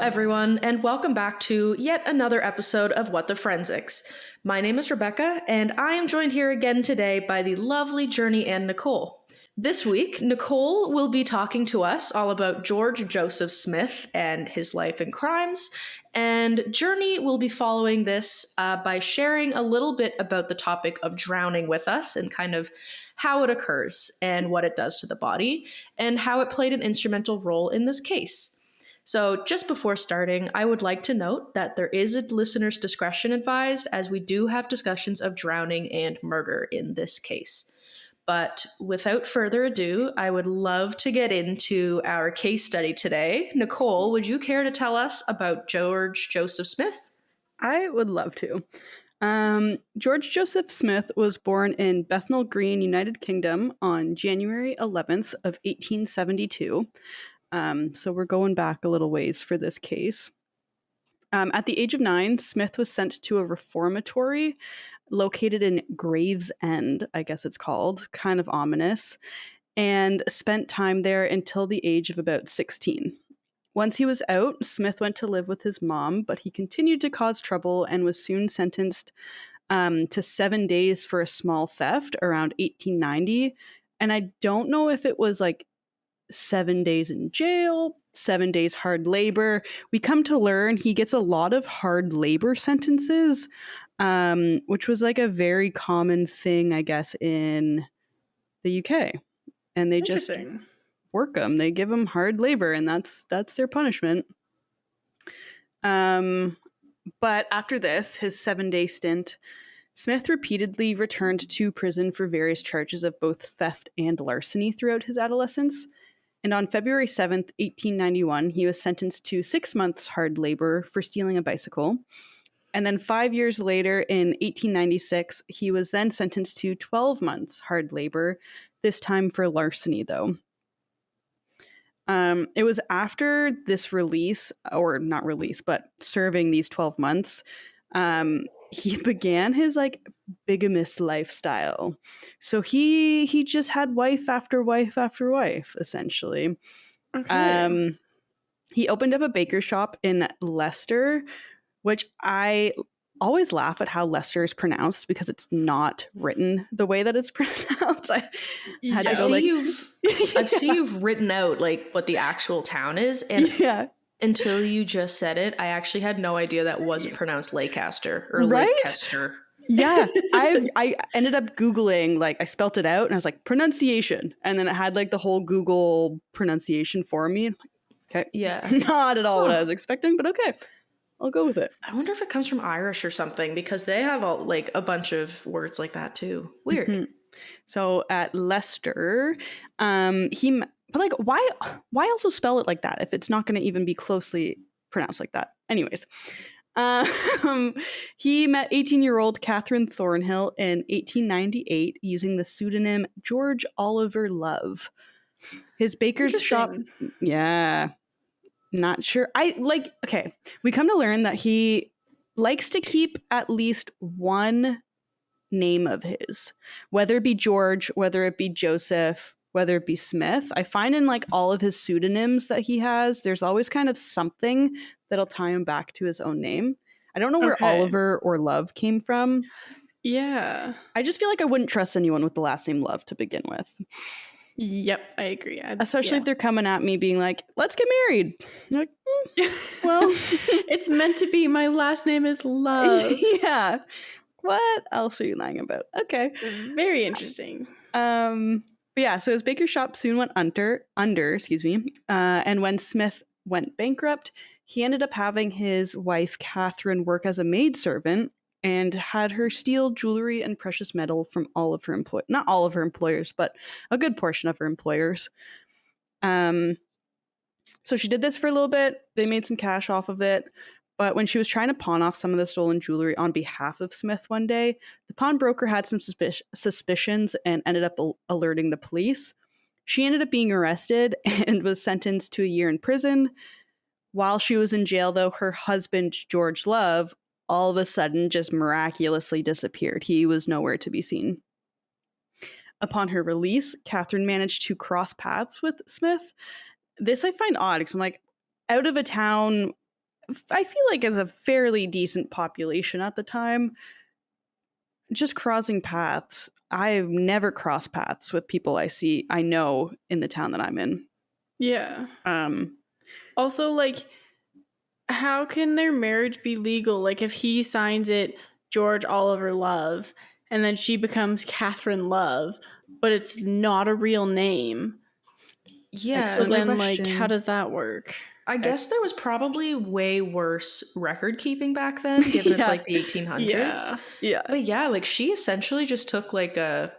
everyone, and welcome back to yet another episode of What the Forensics. My name is Rebecca, and I am joined here again today by the lovely Journey and Nicole. This week, Nicole will be talking to us all about George Joseph Smith and his life and crimes, and Journey will be following this by sharing a little bit about the topic of drowning with us and kind of how it occurs and what it does to the body, and how it played an instrumental role in this case. So, just before starting, I would like to note that there is a listener's discretion advised, as we do have discussions of drowning and murder in this case. But without further ado, I would love to get into our case study today. Nicole, would you care to tell us about George Joseph Smith? I would love to. George Joseph Smith was born in Bethnal Green, United Kingdom on January 11th of 1872. So we're going back a little ways for this case. At the age of 9, Smith was sent to a reformatory located in Gravesend, I guess it's called, kind of ominous, and spent time there until the age of about 16. Once he was out, Smith went to live with his mom, but he continued to cause trouble and was soon sentenced to 7 days for a small theft around 1890. And I don't know if it was like 7 days in jail, 7 days hard labor. We come to learn he gets a lot of hard labor sentences, which was like a very common thing, I guess, in the UK. And they just work them. They give them hard labor, and that's their punishment. But after this, his 7-day stint, Smith repeatedly returned to prison for various charges of both theft and larceny throughout his adolescence. And on February 7th, 1891, he was sentenced to 6 months hard labor for stealing a bicycle. And then 5 years later, in 1896, he was then sentenced to 12 months hard labor, this time for larceny, though. It was after this release, or not release, but serving these 12 months, he began his bigamist lifestyle. So he just had wife after wife after wife, essentially. Okay. He opened up a baker shop in Leicester, which I always laugh at how Leicester is pronounced because it's not written the way that it's pronounced. I see you've written out what the actual town is, and until you just said it, I actually had no idea that wasn't pronounced Leicester or Leicester. Yeah, I ended up Googling, I spelt it out and I was like, pronunciation. And then it had the whole Google pronunciation for me. Okay. Yeah. Not at all what I was expecting, but okay. I'll go with it. I wonder if it comes from Irish or something, because they have a bunch of words like that too. Weird. Mm-hmm. So at Leicester, why also spell it like that if it's not going to even be closely pronounced like that? Anyways, he met 18-year-old Catherine Thornhill in 1898 using the pseudonym George Oliver Love. His baker's shop, not sure. Okay, we come to learn that he likes to keep at least one name of his, whether it be George, whether it be Joseph, whether it be Smith. I find in all of his pseudonyms that he has, there's always kind of something that'll tie him back to his own name. I don't know where Oliver or Love came from. Yeah. I just feel like I wouldn't trust anyone with the last name Love to begin with. Yep, I agree. Especially if they're coming at me being like, let's get married. I'm like, well, it's meant to be. My last name is Love. Yeah. What else are you lying about? Okay. Very interesting. But yeah, so his baker shop soon went under, and when Smith went bankrupt, he ended up having his wife, Catherine, work as a maidservant and had her steal jewelry and precious metal from all of her not all of her employers, but a good portion of her employers. So she did this for a little bit. They made some cash off of it. But when she was trying to pawn off some of the stolen jewelry on behalf of Smith one day, the pawnbroker had some suspicions and ended up alerting the police. She ended up being arrested and was sentenced to a year in prison. While she was in jail, though, her husband, George Love, all of a sudden just miraculously disappeared. He was nowhere to be seen. Upon her release, Catherine managed to cross paths with Smith. This I find odd because I'm out of a town I feel like as a fairly decent population at the time, just crossing paths. I've never crossed paths with people I know in the town that I'm in. Yeah. Um, Also, like, how can their marriage be legal? Like, if he signs it George Oliver Love, and then she becomes Catherine Love, but it's not a real name. Yeah. So good then, like, question. how does that work? I guess there was probably way worse record keeping back then, given it's Yeah. like the 1800s. Yeah. But yeah, like she essentially just took like a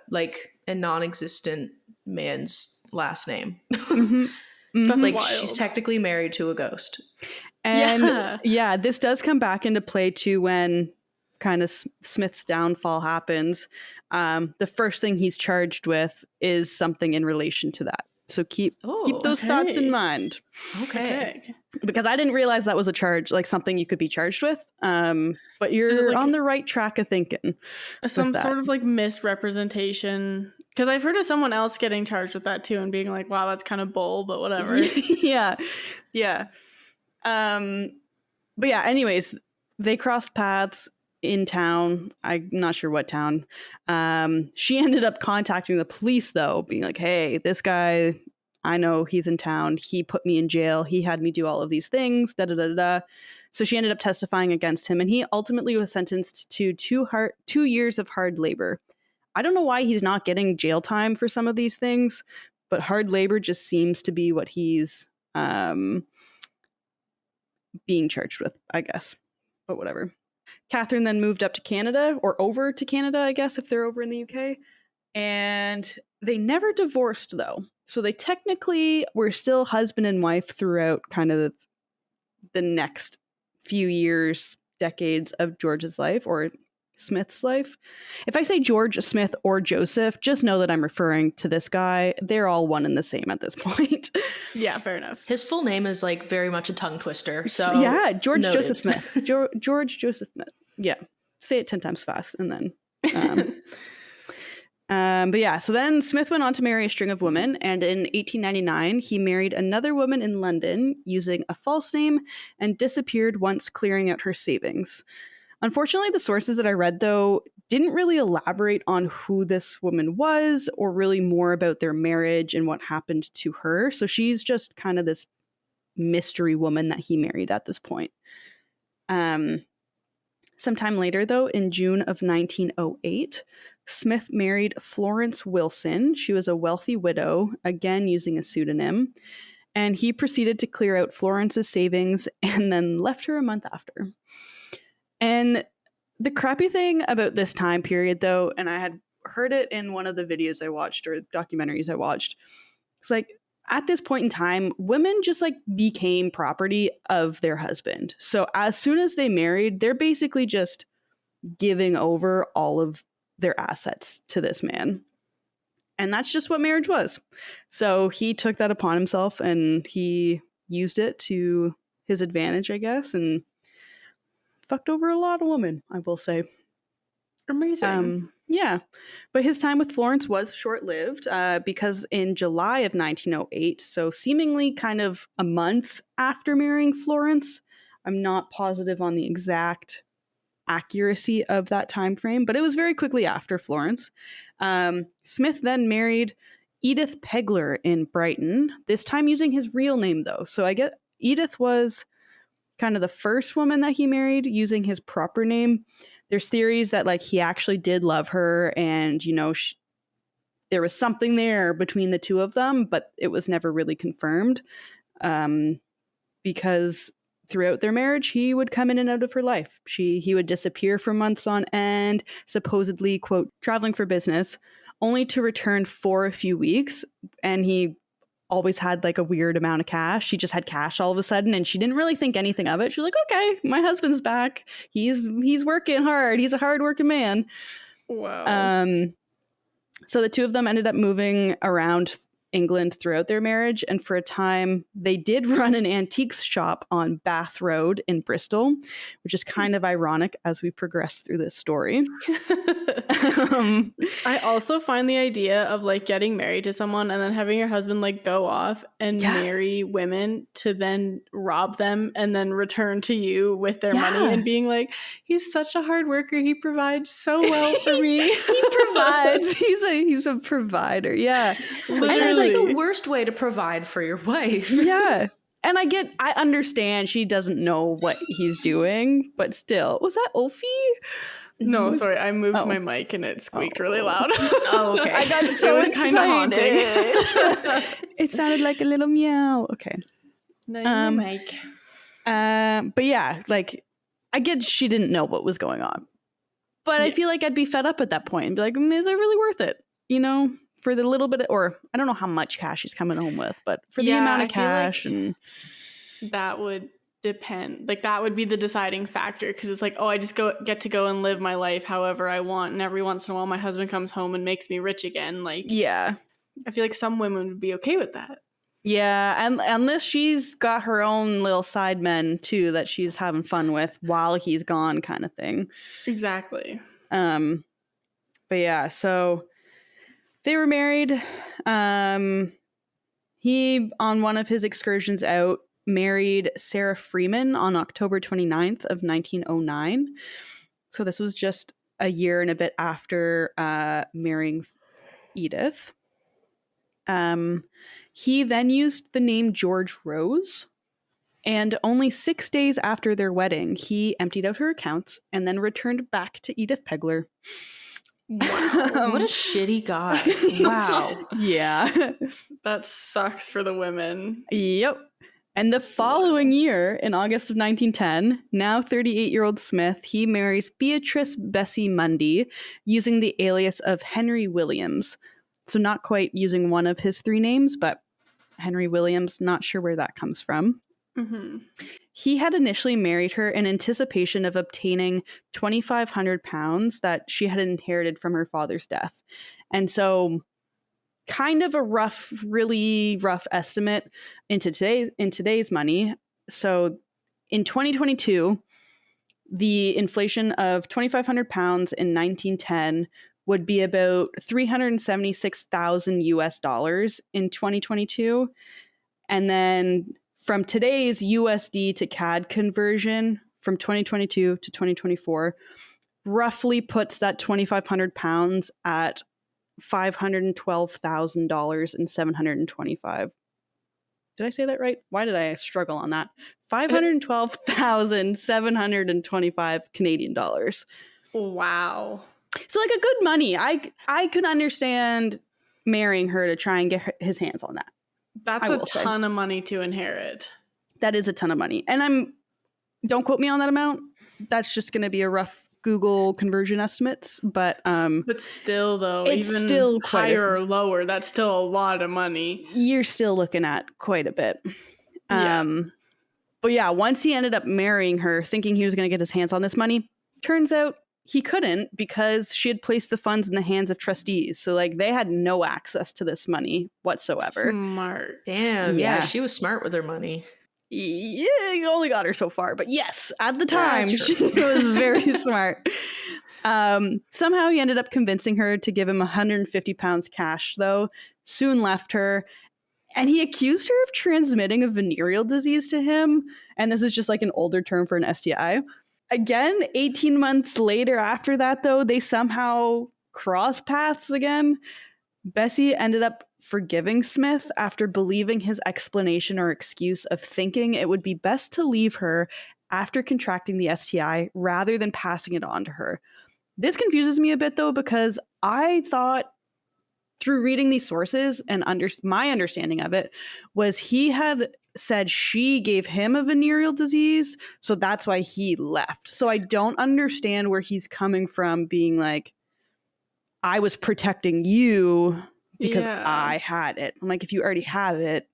non-existent man's last name. Mhm. That's Like wild. she's technically married to a ghost. And yeah, this does come back into play too when kind of Smith's downfall happens. The first thing he's charged with is something in relation to that. So keep those thoughts in okay. mind, Okay. because I didn't realize that was a charge, like something you could be charged with. But you're like on the right track of thinking. Some that. sort of like misrepresentation. Because I've heard of someone else getting charged with that too and being like, wow, that's kind of bull, but whatever. Yeah. But yeah, anyways, they crossed paths in town. I'm not sure what town. She ended up contacting the police though, being like, hey, this guy, I know he's in town. He put me in jail. He had me do all of these things. Da da da da. So she ended up testifying against him, and he ultimately was sentenced to 2 years of hard labor. I don't know why he's not getting jail time for some of these things, but hard labor just seems to be what he's being charged with, I guess. But whatever. Catherine then moved up to Canada, or over to Canada, I guess, if they're over in the UK. And they never divorced, though. So they technically were still husband and wife throughout kind of the next few years, decades of George's life, or Smith's life. If I say George, Smith, or Joseph, just know that I'm referring to this guy. They're all one and the same at this point. Yeah, fair enough. His full name is like very much a tongue twister. So yeah, George noted. Joseph Smith. George Joseph Smith. Yeah, say it 10 times fast, and then. But yeah, so then Smith went on to marry a string of women, and in 1899, he married another woman in London using a false name and disappeared once clearing out her savings. Unfortunately, the sources that I read, though, didn't really elaborate on who this woman was or really more about their marriage and what happened to her. So she's just kind of this mystery woman that he married at this point. Sometime later, though, in June of 1908, Smith married Florence Wilson. She was a wealthy widow, again using a pseudonym, and he proceeded to clear out Florence's savings and then left her a month after. And the crappy thing about this time period, though, and I had heard it in one of the videos I watched or documentaries I watched, it's like at this point in time, women just like became property of their husband. So as soon as they married, they're basically just giving over all of their assets to this man. And that's just what marriage was. So he took that upon himself and he used it to his advantage, I guess, and fucked over a lot of women, I will say. Amazing. Yeah. But his time with Florence was short-lived because in July of 1908, so seemingly kind of a month after marrying Florence, I'm not positive on the exact accuracy of that time frame, but it was very quickly after Florence. Smith then married Edith Pegler in Brighton, this time using his real name, though. So I get Edith was kind of the first woman that he married using his proper name. There's theories that like he actually did love her and, you know, there was something there between the two of them, but it was never really confirmed because throughout their marriage, he would come in and out of her life. He would disappear for months on end, supposedly, quote, traveling for business, only to return for a few weeks. And he always had like a weird amount of cash. She just had cash all of a sudden and she didn't really think anything of it. She was like, okay, my husband's back. He's working hard. He's a hardworking man. Wow. So the two of them ended up moving around England throughout their marriage. And for a time, they did run an antiques shop on Bath Road in Bristol, which is kind of ironic as we progress through this story. I also find the idea of like getting married to someone and then having your husband like go off and marry women to then rob them and then return to you with their money and being like, he's such a hard worker. He provides so well for me. He provides. He's a provider. Yeah. Literally. And it's like the worst way to provide for your wife. Yeah. And I understand she doesn't know what he's doing, but still. Was that Ulfie? No, sorry, I moved my mic and it squeaked really loud. Oh, okay. I got so it was kind of haunting. It sounded like a little meow. Okay. Nice mic. But yeah, like I get she didn't know what was going on. But I feel like I'd be fed up at that point and be like, is it really worth it? You know, for the little bit or I don't know how much cash he's coming home with, but for the amount of cash and that would depend. Like that would be the deciding factor because it's like, oh, I just get to go and live my life however I want, and every once in a while my husband comes home and makes me rich again. Like, yeah, I feel like some women would be okay with that. Yeah, and unless she's got her own little side men too that she's having fun with while he's gone, kind of thing. Exactly. But yeah, so they were married. He, on one of his excursions out, married Sarah Freeman on October 29th of 1909. So this was just a year and a bit after marrying Edith. He then used the name George Rose, and only 6 days after their wedding, he emptied out her accounts and then returned back to Edith Pegler. Wow. What a shitty guy. Wow. Yeah. That sucks for the women. Yep. And the following year, in August of 1910, now 38-year-old Smith, he marries Beatrice Bessie Mundy using the alias of Henry Williams. So not quite using one of his three names, but Henry Williams, not sure where that comes from. Mm-hmm. He had initially married her in anticipation of obtaining £2,500 that she had inherited from her father's death. And so kind of a really rough estimate in today's money. So in 2022, the inflation of £2,500 in 1910 would be about $376,000 US in 2022. And then from today's USD to CAD conversion from 2022 to 2024 roughly puts that £2,500 at $512,000 and 725. Did I say that right? Why did I struggle on that? 512,725 Canadian dollars. Wow. So like a good money. I could understand marrying her to try and get his hands on that. That's a ton of money to inherit. That is a ton of money. And don't quote me on that amount. That's just going to be a rough Google conversion estimates, but still though, it's even still higher or lower, that's still a lot of money. You're still looking at quite a bit. Yeah. But yeah, once he ended up marrying her, thinking he was going to get his hands on this money, turns out he couldn't because she had placed the funds in the hands of trustees. So like they had no access to this money whatsoever. Smart. Damn. Yeah, she was smart with her money. Yeah, you only got her so far, but yes, at the time she was very smart. Somehow he ended up convincing her to give him £150 cash, though, soon left her, and he accused her of transmitting a venereal disease to him, and this is just like an older term for an STI. Again, 18 months later after that, though, they somehow cross paths again. Bessie ended up forgiving Smith after believing his explanation or excuse of thinking it would be best to leave her after contracting the STI rather than passing it on to her. This confuses me a bit, though, because I thought through reading these sources and my understanding of it was he had said she gave him a venereal disease, so that's why he left. So I don't understand where he's coming from being like, I was protecting you because I had it. I'm like, if you already have it,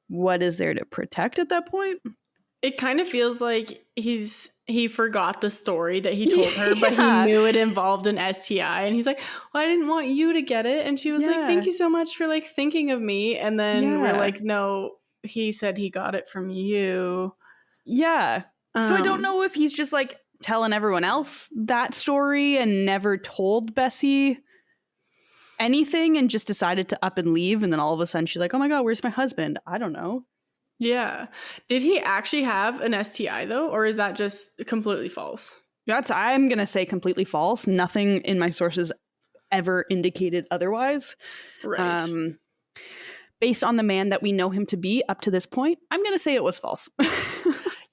what is there to protect at that point? It kind of feels like he's he forgot the story that he told her, but Yeah. he knew it involved an STI. And he's like, well, I didn't want you to get it. And she was like, thank you so much for like thinking of me. And then we're Yeah. like, no, he said he got it from you. Yeah. So I don't know if he's just like telling everyone else that story and never told Bessie anything and just decided to up and leave. And then all of a sudden she's like, oh my God, where's my husband? I don't know. Yeah. Did he actually have an STI though? Or is that just completely false? I'm going to say completely false. Nothing in my sources ever indicated otherwise. Right. Based on the man that we know him to be up to this point, I'm going to say it was false.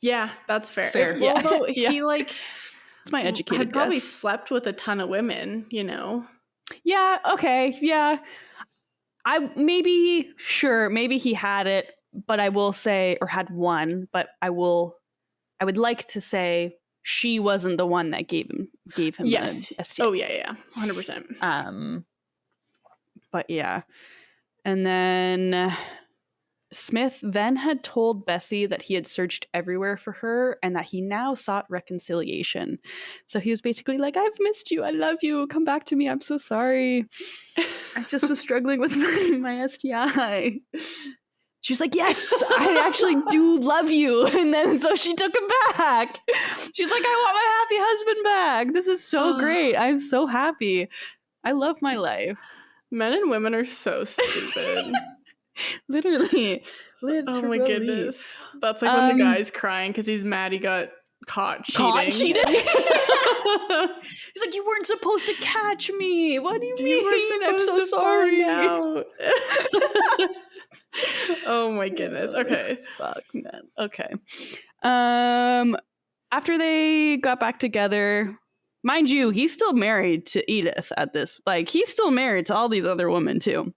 Yeah, that's fair. Fair. Well, although Yeah. he like It's my educated had probably guess. slept with a ton of women, you know? Yeah, okay, yeah. Maybe he had it, but I will say, or had one, but I would like to say she wasn't the one that gave him Yes. an STI. Oh yeah, 100%. But yeah. And then Smith then had told Bessie that he had searched everywhere for her and that he now sought reconciliation. So he was basically like, I've missed you. I love you. Come back to me. I'm so sorry. I just was struggling with my STI. She was like, yes, I actually do love you. And then so she took him back. She's like, I want my happy husband back. This is so great. I'm so happy. I love my life. Men and women are so stupid. Literally. Oh my goodness. That's like when the guy's crying because he's mad he got caught cheating. Caught cheating? He's like, you weren't supposed to catch me. What do you mean? I'm so sorry. Oh my goodness. Okay. Fuck, man. Okay. After they got back together, mind you, he's still married to Edith at this. Like, he's still married to all these other women too.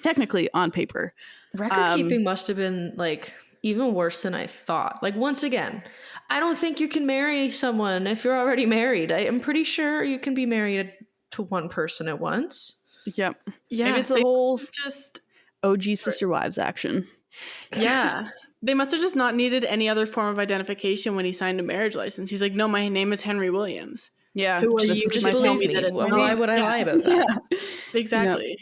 Technically, on paper. Record keeping must have been like even worse than I thought. Like, once again, I don't think you can marry someone if you're already married. I am pretty sure you can be married to one person at once. Yep. Yeah. Maybe it's the whole just OG sister wives action. Yeah. They must have just not needed any other form of identification when he signed a marriage license. He's like, no, my name is Henry Williams. Yeah. Who are Just, you just to tell believe me me. that it's Well, not? why would I lie about that? Yeah. Exactly.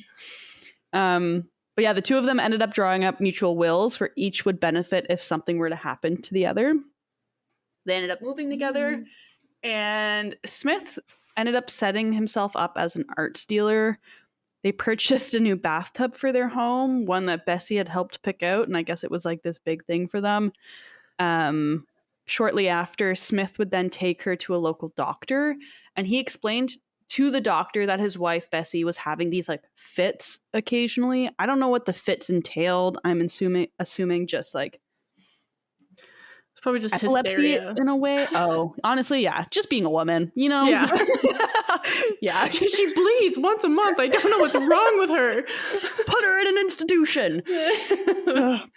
But yeah, the two of them ended up drawing up mutual wills where each would benefit if something were to happen to the other. They ended up moving together, and Smith ended up setting himself up as an arts dealer. They purchased a new bathtub for their home, one that Bessie had helped pick out, and I guess it was like this big thing for them. Shortly after, Smith would then take her to a local doctor, and he explained to the doctor that his wife Bessie was having these like fits occasionally. I don't know what the fits entailed. I'm assuming just like It's probably just epilepsy hysteria. in a way. Oh, honestly, yeah, just being a woman, you know. Yeah. Yeah. She bleeds once a month. I don't know what's wrong with her. Put her in an institution. Ugh.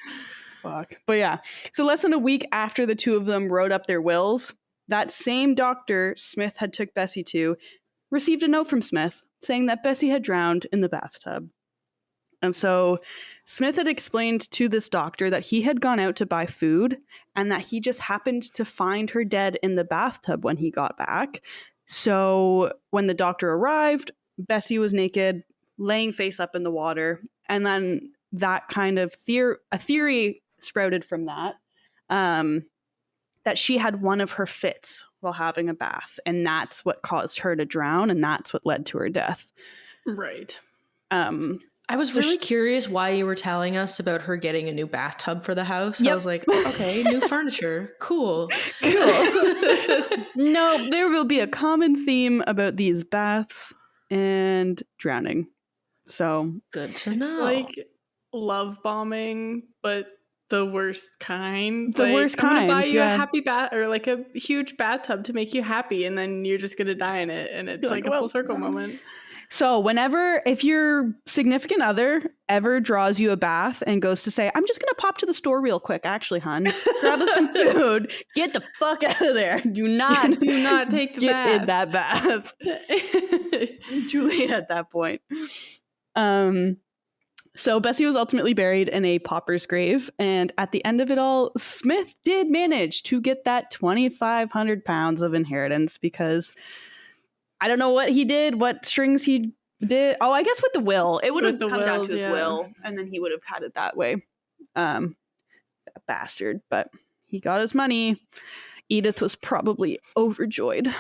Fuck. But yeah, so less than a week after the two of them wrote up their wills, that same doctor Smith had took Bessie to received a note from Smith saying that Bessie had drowned in the bathtub. And so Smith had explained to this doctor that he had gone out to buy food and that he just happened to find her dead in the bathtub when he got back. So when the doctor arrived, Bessie was naked, laying face up in the water. And then that kind of a theory sprouted from that, that she had one of her fits while having a bath, and that's what caused her to drown, and that's what led to her death. Right. I was really curious why you were telling us about her getting a new bathtub for the house. Yep. I was like, okay, new furniture. Cool. No, there will be a common theme about these baths and drowning. So Good to It's know. like love bombing, but the worst kind. The Like, worst I'm gonna kind, buy you yeah. a happy bath or like a huge bathtub to make you happy, and then you're just gonna die in it, and it's You're like like, a full well, circle moment. So if your significant other ever draws you a bath and goes to say, I'm just going to pop to the store real quick, actually, hun, grab us some food, get the fuck out of there. Do not take the get bath. in that bath. Too late at that point. So Bessie was ultimately buried in a pauper's grave, and at the end of it all, Smith did manage to get that 2,500 pounds of inheritance because I don't know what he did, what strings he did. Oh, I guess with the will. It would have With the come down wills, to his yeah. will, and then he would have had it that way. That bastard. But he got his money. Edith was probably overjoyed.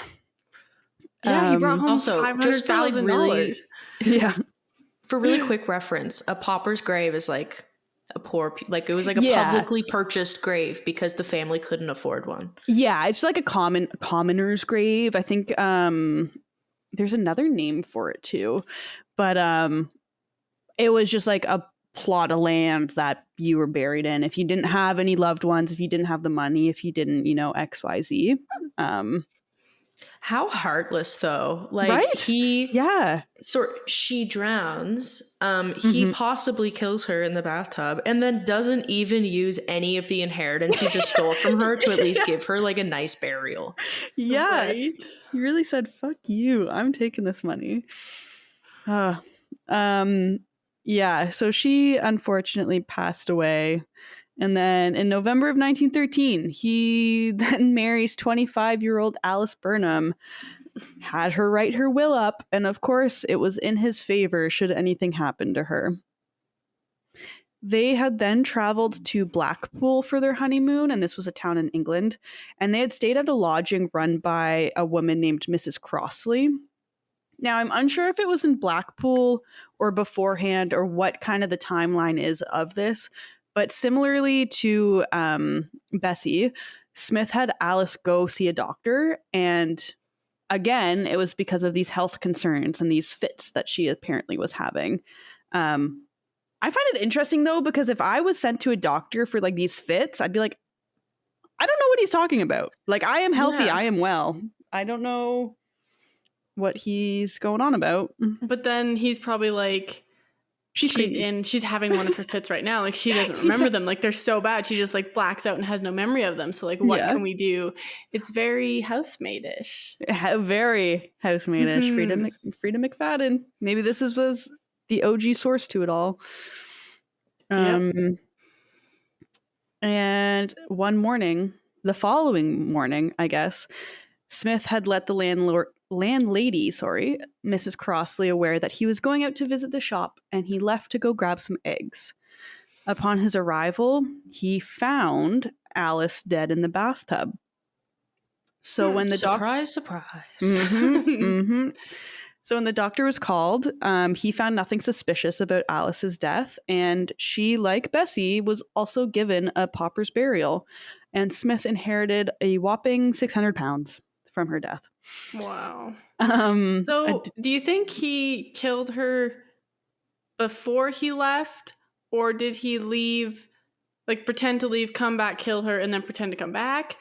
Yeah, he brought home Also, just for, like, $500,000. Yeah. For really quick reference, a pauper's grave is like a poor, like it was like a Yeah. publicly purchased grave because the family couldn't afford one. Yeah, it's like a commoner's grave. I think there's another name for it too. But it was just like a plot of land that you were buried in. If you didn't have any loved ones, if you didn't have the money, if you didn't, XYZ. How heartless, though. Like, Right? Yeah. she drowns. He possibly kills her in the bathtub and then doesn't even use any of the inheritance he just stole from her to at least give her like a nice burial. Yeah. Right? He really said, fuck you. I'm taking this money. Yeah, so she unfortunately passed away. And then in November of 1913, he then marries 25-year-old Alice Burnham, had her write her will up, and of course it was in his favor should anything happen to her. They had then traveled to Blackpool for their honeymoon, and this was a town in England, and they had stayed at a lodging run by a woman named Mrs. Crossley. Now, I'm unsure if it was in Blackpool or beforehand or what kind of the timeline is of this, but similarly to Bessie, Smith had Alice go see a doctor, and again, it was because of these health concerns and these fits that she apparently was having. I find it interesting, though, because if I was sent to a doctor for like these fits, I'd be like, I don't know what he's talking about. Like, I am healthy. Yeah. I am well. I don't know what he's going on about. But then he's probably like, she's having one of her fits right now. Like, she doesn't remember them. Like, they're so bad. She just like blacks out and has no memory of them. So like, what can we do? It's very housemaid-ish. Very housemaid-ish. Frida McFadden. Maybe this was the OG source to it all. And one morning, the following morning, I guess, Smith had let the landlady, Mrs. Crossley, aware that he was going out to visit the shop, and he left to go grab some eggs. Upon his arrival, he found Alice dead in the bathtub. So when the surprise. So when the doctor was called, he found nothing suspicious about Alice's death, and she, like Bessie, was also given a pauper's burial, and Smith inherited a whopping 600 pounds from her death. Wow. So do you think he killed her before he left, or did he leave, like pretend to leave, come back, kill her, and then pretend to come back?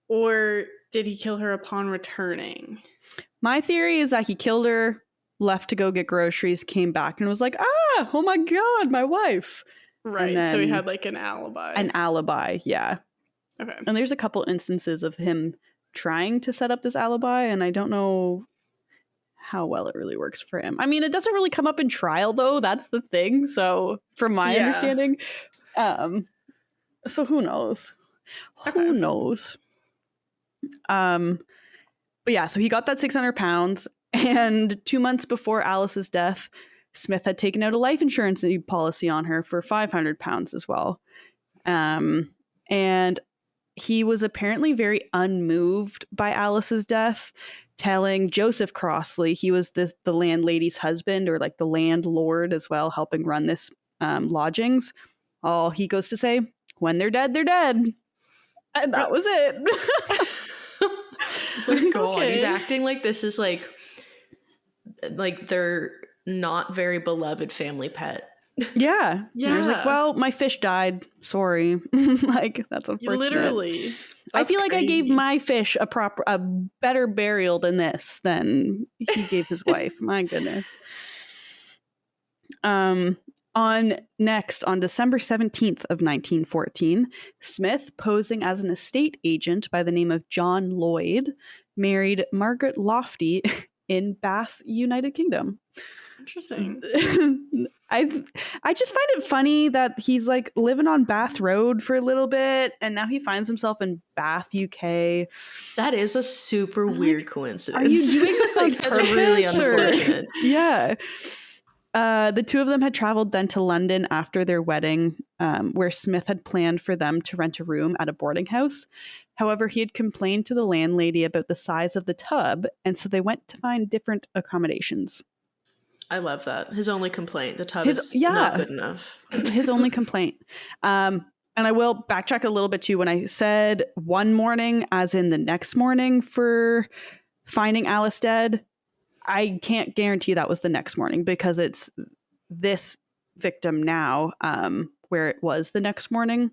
Or did he kill her upon returning? My theory is that he killed her, left to go get groceries, came back, and was like, oh my God, my wife. Right. So he had like an alibi. An alibi, yeah. Okay. And there's a couple instances of him trying to set up this alibi, and I don't know how well it really works for him. I mean, it doesn't really come up in trial, though. That's the thing. So from my understanding, so who knows? Okay. Who knows? But yeah, so he got that 600 pounds, and 2 months before Alice's death, Smith had taken out a life insurance policy on her for 500 pounds as well. And he was apparently very unmoved by Alice's death, telling Joseph Crossley, he was the landlady's husband, or like the landlord as well, helping run this lodgings. All he goes to say, when they're dead, they're dead. And that was it. Go on. He's acting like this is like they're not very beloved family pet. Yeah. I was like, well, my fish died. Sorry. Like, that's unfortunate. Literally. I feel like I gave my fish a better burial than this than he gave his wife. My goodness. On December 17th of 1914, Smith, posing as an estate agent by the name of John Lloyd, married Margaret Lofty in Bath, United Kingdom. Interesting. I just find it funny that he's like living on Bath Road for a little bit, and now he finds himself in Bath, UK. That is a super weird coincidence. Are you doing this on that's really purpose, or- unfortunate. Yeah. The two of them had traveled then to London after their wedding, where Smith had planned for them to rent a room at a boarding house. However, he had complained to the landlady about the size of the tub, and so they went to find different accommodations. I love that. His only complaint, the tub His- is yeah. not good enough. His only complaint. And I will backtrack a little bit too. When I said one morning, as in the next morning for finding Alice dead, I can't guarantee that was the next morning because it's this victim now where it was the next morning,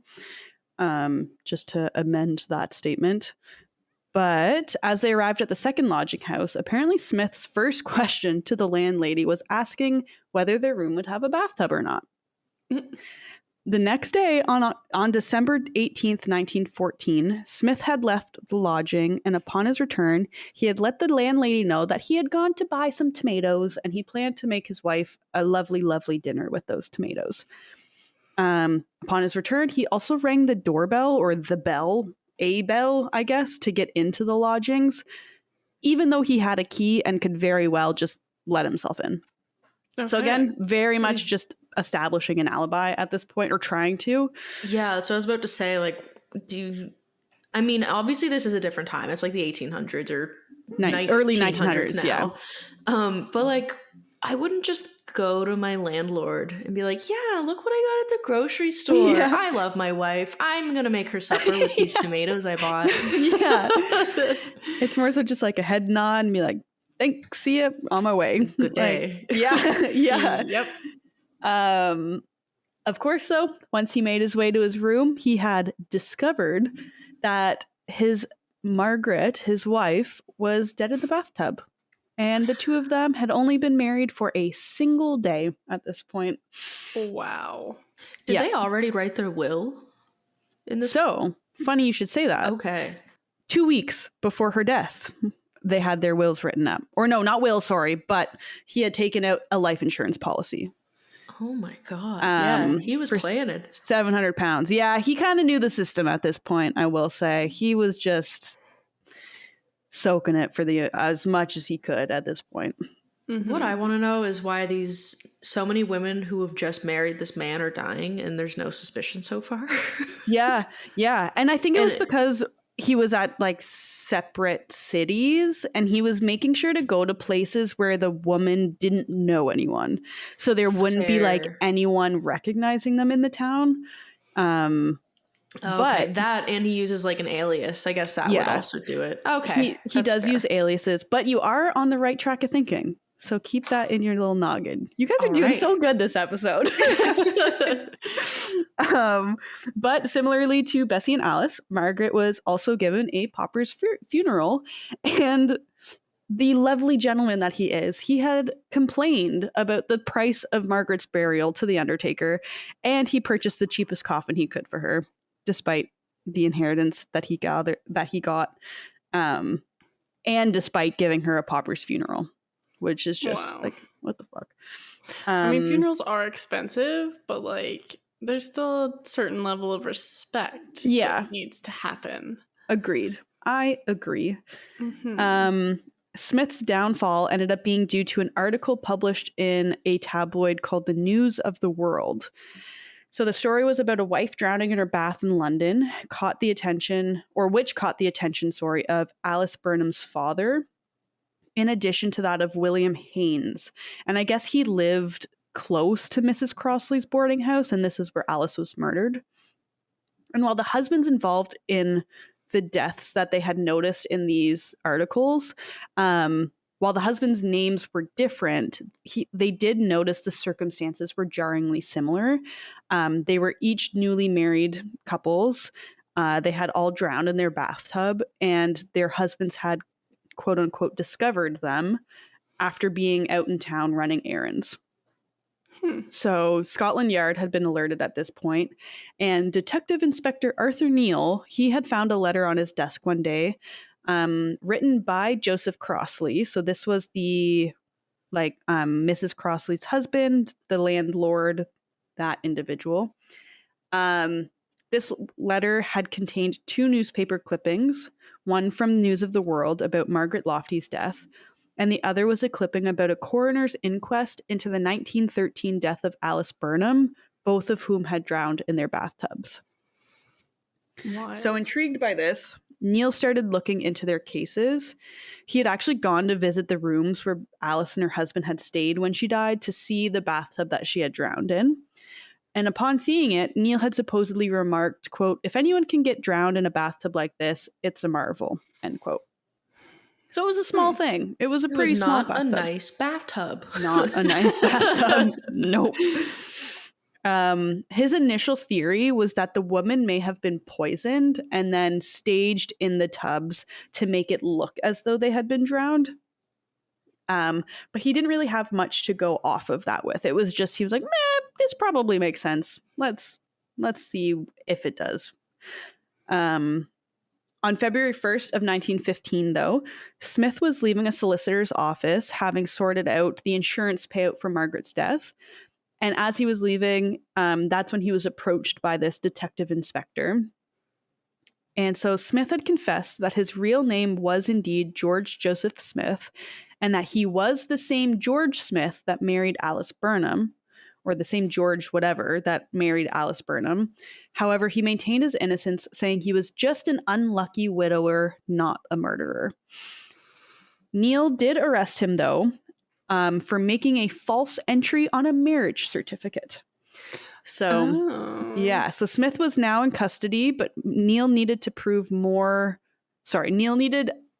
just to amend that statement. But as they arrived at the second lodging house, apparently Smith's first question to the landlady was asking whether their room would have a bathtub or not. The next day, on December 18th, 1914, Smith had left the lodging, and upon his return, he had let the landlady know that he had gone to buy some tomatoes, and he planned to make his wife a lovely, lovely dinner with those tomatoes. Upon his return, he also rang the doorbell, or the bell, a bell, I guess, to get into the lodgings, even though he had a key and could very well just let himself in. Okay. So again, very much just establishing an alibi at this point, or trying to. Yeah, so I was about to say, like, I mean, obviously this is a different time. It's like the 1800s or early 1900s now. Yeah. But like, I wouldn't just go to my landlord and be like, yeah, look what I got at the grocery store. Yeah. I love my wife. I'm going to make her supper with these tomatoes I bought. Yeah. It's more so just like a head nod and be like, thanks, see ya, on my way. Good day. Like, yeah. Yeah. Yep. Of course, though, once he made his way to his room, he had discovered that his Margaret, his wife, was dead in the bathtub. And the two of them had only been married for a single day at this point. Wow. Did they already write their will? So, funny you should say that. Okay. 2 weeks before her death, they had their wills written up. Or no, not will, sorry, but he had taken out a life insurance policy. Oh my God. Yeah, he was playing it. £700. Yeah, he kind of knew the system at this point, I will say. He was just soaking it for as much as he could at this point. Mm-hmm. What I want to know is why so many women who have just married this man are dying and there's no suspicion so far. Yeah. And I think it was because he was at like separate cities and he was making sure to go to places where the woman didn't know anyone. So there wouldn't be like anyone recognizing them in the town. But that, and he uses like an alias. I guess that would also do it. Okay. He does use aliases, but you are on the right track of thinking. So keep that in your little noggin. You guys are doing so good this episode. But similarly to Bessie and Alice, Margaret was also given a pauper's funeral. And the lovely gentleman that he is, he had complained about the price of Margaret's burial to the undertaker, and he purchased the cheapest coffin he could for her, despite the inheritance that he got, and despite giving her a pauper's funeral, which is just like, what the fuck? I mean, funerals are expensive, but like, there's still a certain level of respect that needs to happen. Agreed. I agree. Mm-hmm. Smith's downfall ended up being due to an article published in a tabloid called The News of the World. So the story was about a wife drowning in her bath in London, which caught the attention, of Alice Burnham's father, in addition to that of William Haynes. And I guess he lived close to Mrs. Crossley's boarding house, and this is where Alice was murdered. And while the husbands involved in the deaths that they had noticed in these articles, while the husbands' names were different, they did notice the circumstances were jarringly similar. They were each newly married couples. They had all drowned in their bathtub, and their husbands had, quote unquote, discovered them after being out in town running errands. So Scotland Yard had been alerted at this point, and Detective Inspector Arthur Neal, he had found a letter on his desk one day, written by Joseph Crossley. So this was the like Mrs. Crossley's husband, the landlord, that individual. This letter had contained 2 newspaper clippings, one from News of the World about Margaret Loftie's death, and the other was a clipping about a coroner's inquest into the 1913 death of Alice Burnham, both of whom had drowned in their bathtubs. Wild. So intrigued by this, Neil started looking into their cases. He had actually gone to visit the rooms where Alice and her husband had stayed when she died to see the bathtub that she had drowned in. And upon seeing it, Neil had supposedly remarked, quote, "If anyone can get drowned in a bathtub like this, it's a marvel," end quote. So it was a small thing. It was a pretty small bathtub. Not a nice bathtub. Not a nice bathtub. Nope. His initial theory was that the woman may have been poisoned and then staged in the tubs to make it look as though they had been drowned. But he didn't really have much to go off of that with. It was just, he was like, meh, this probably makes sense. Let's see if it does. On February 1st of 1915, though, Smith was leaving a solicitor's office, having sorted out the insurance payout for Margaret's death. And as he was leaving, that's when he was approached by this detective inspector. And so Smith had confessed that his real name was indeed George Joseph Smith, and that he was the same George Smith that married Alice Burnham, or the same George whatever that married Alice Burnham. However, he maintained his innocence, saying he was just an unlucky widower, not a murderer. Neil did arrest him, though, for making a false entry on a marriage certificate. So, yeah, so Smith was now in custody, but Neil needed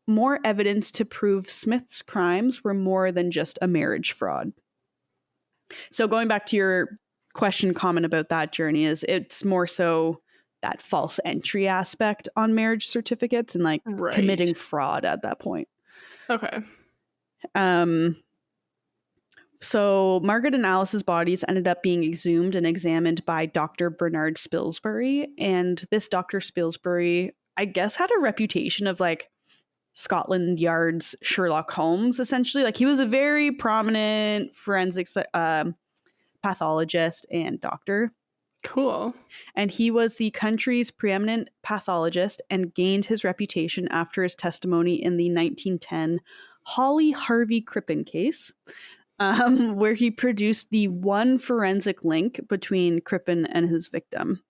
more evidence to prove Smith's crimes were more than just a marriage fraud. So going back to your comment about that, Journey, is it's more so that false entry aspect on marriage certificates and like committing fraud at that point. Okay. So Margaret and Alice's bodies ended up being exhumed and examined by Dr. Bernard Spilsbury. And this Dr. Spilsbury, I guess, had a reputation of like Scotland Yard's Sherlock Holmes, essentially. Like he was a very prominent forensics pathologist and doctor. Cool. And he was the country's preeminent pathologist and gained his reputation after his testimony in the 1910 Holly Harvey Crippen case. Where he produced the one forensic link between Crippen and his victim.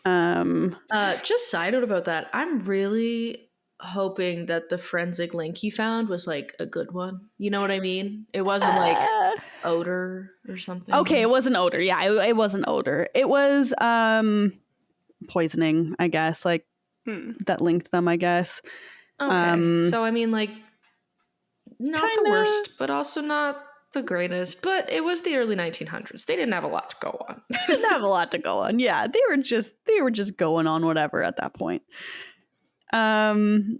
Just side note about that. I'm really hoping that the forensic link he found was like a good one. You know what I mean? It wasn't like odor or something. Okay, it wasn't odor. Yeah, it wasn't odor. It was poisoning, I guess. Like that linked them, I guess. Okay. So I mean, like, not kinda the worst, but also not the greatest. But it was the early 1900s. They didn't have a lot to go on. Didn't have a lot to go on. Yeah, they were just going on whatever at that point. Upon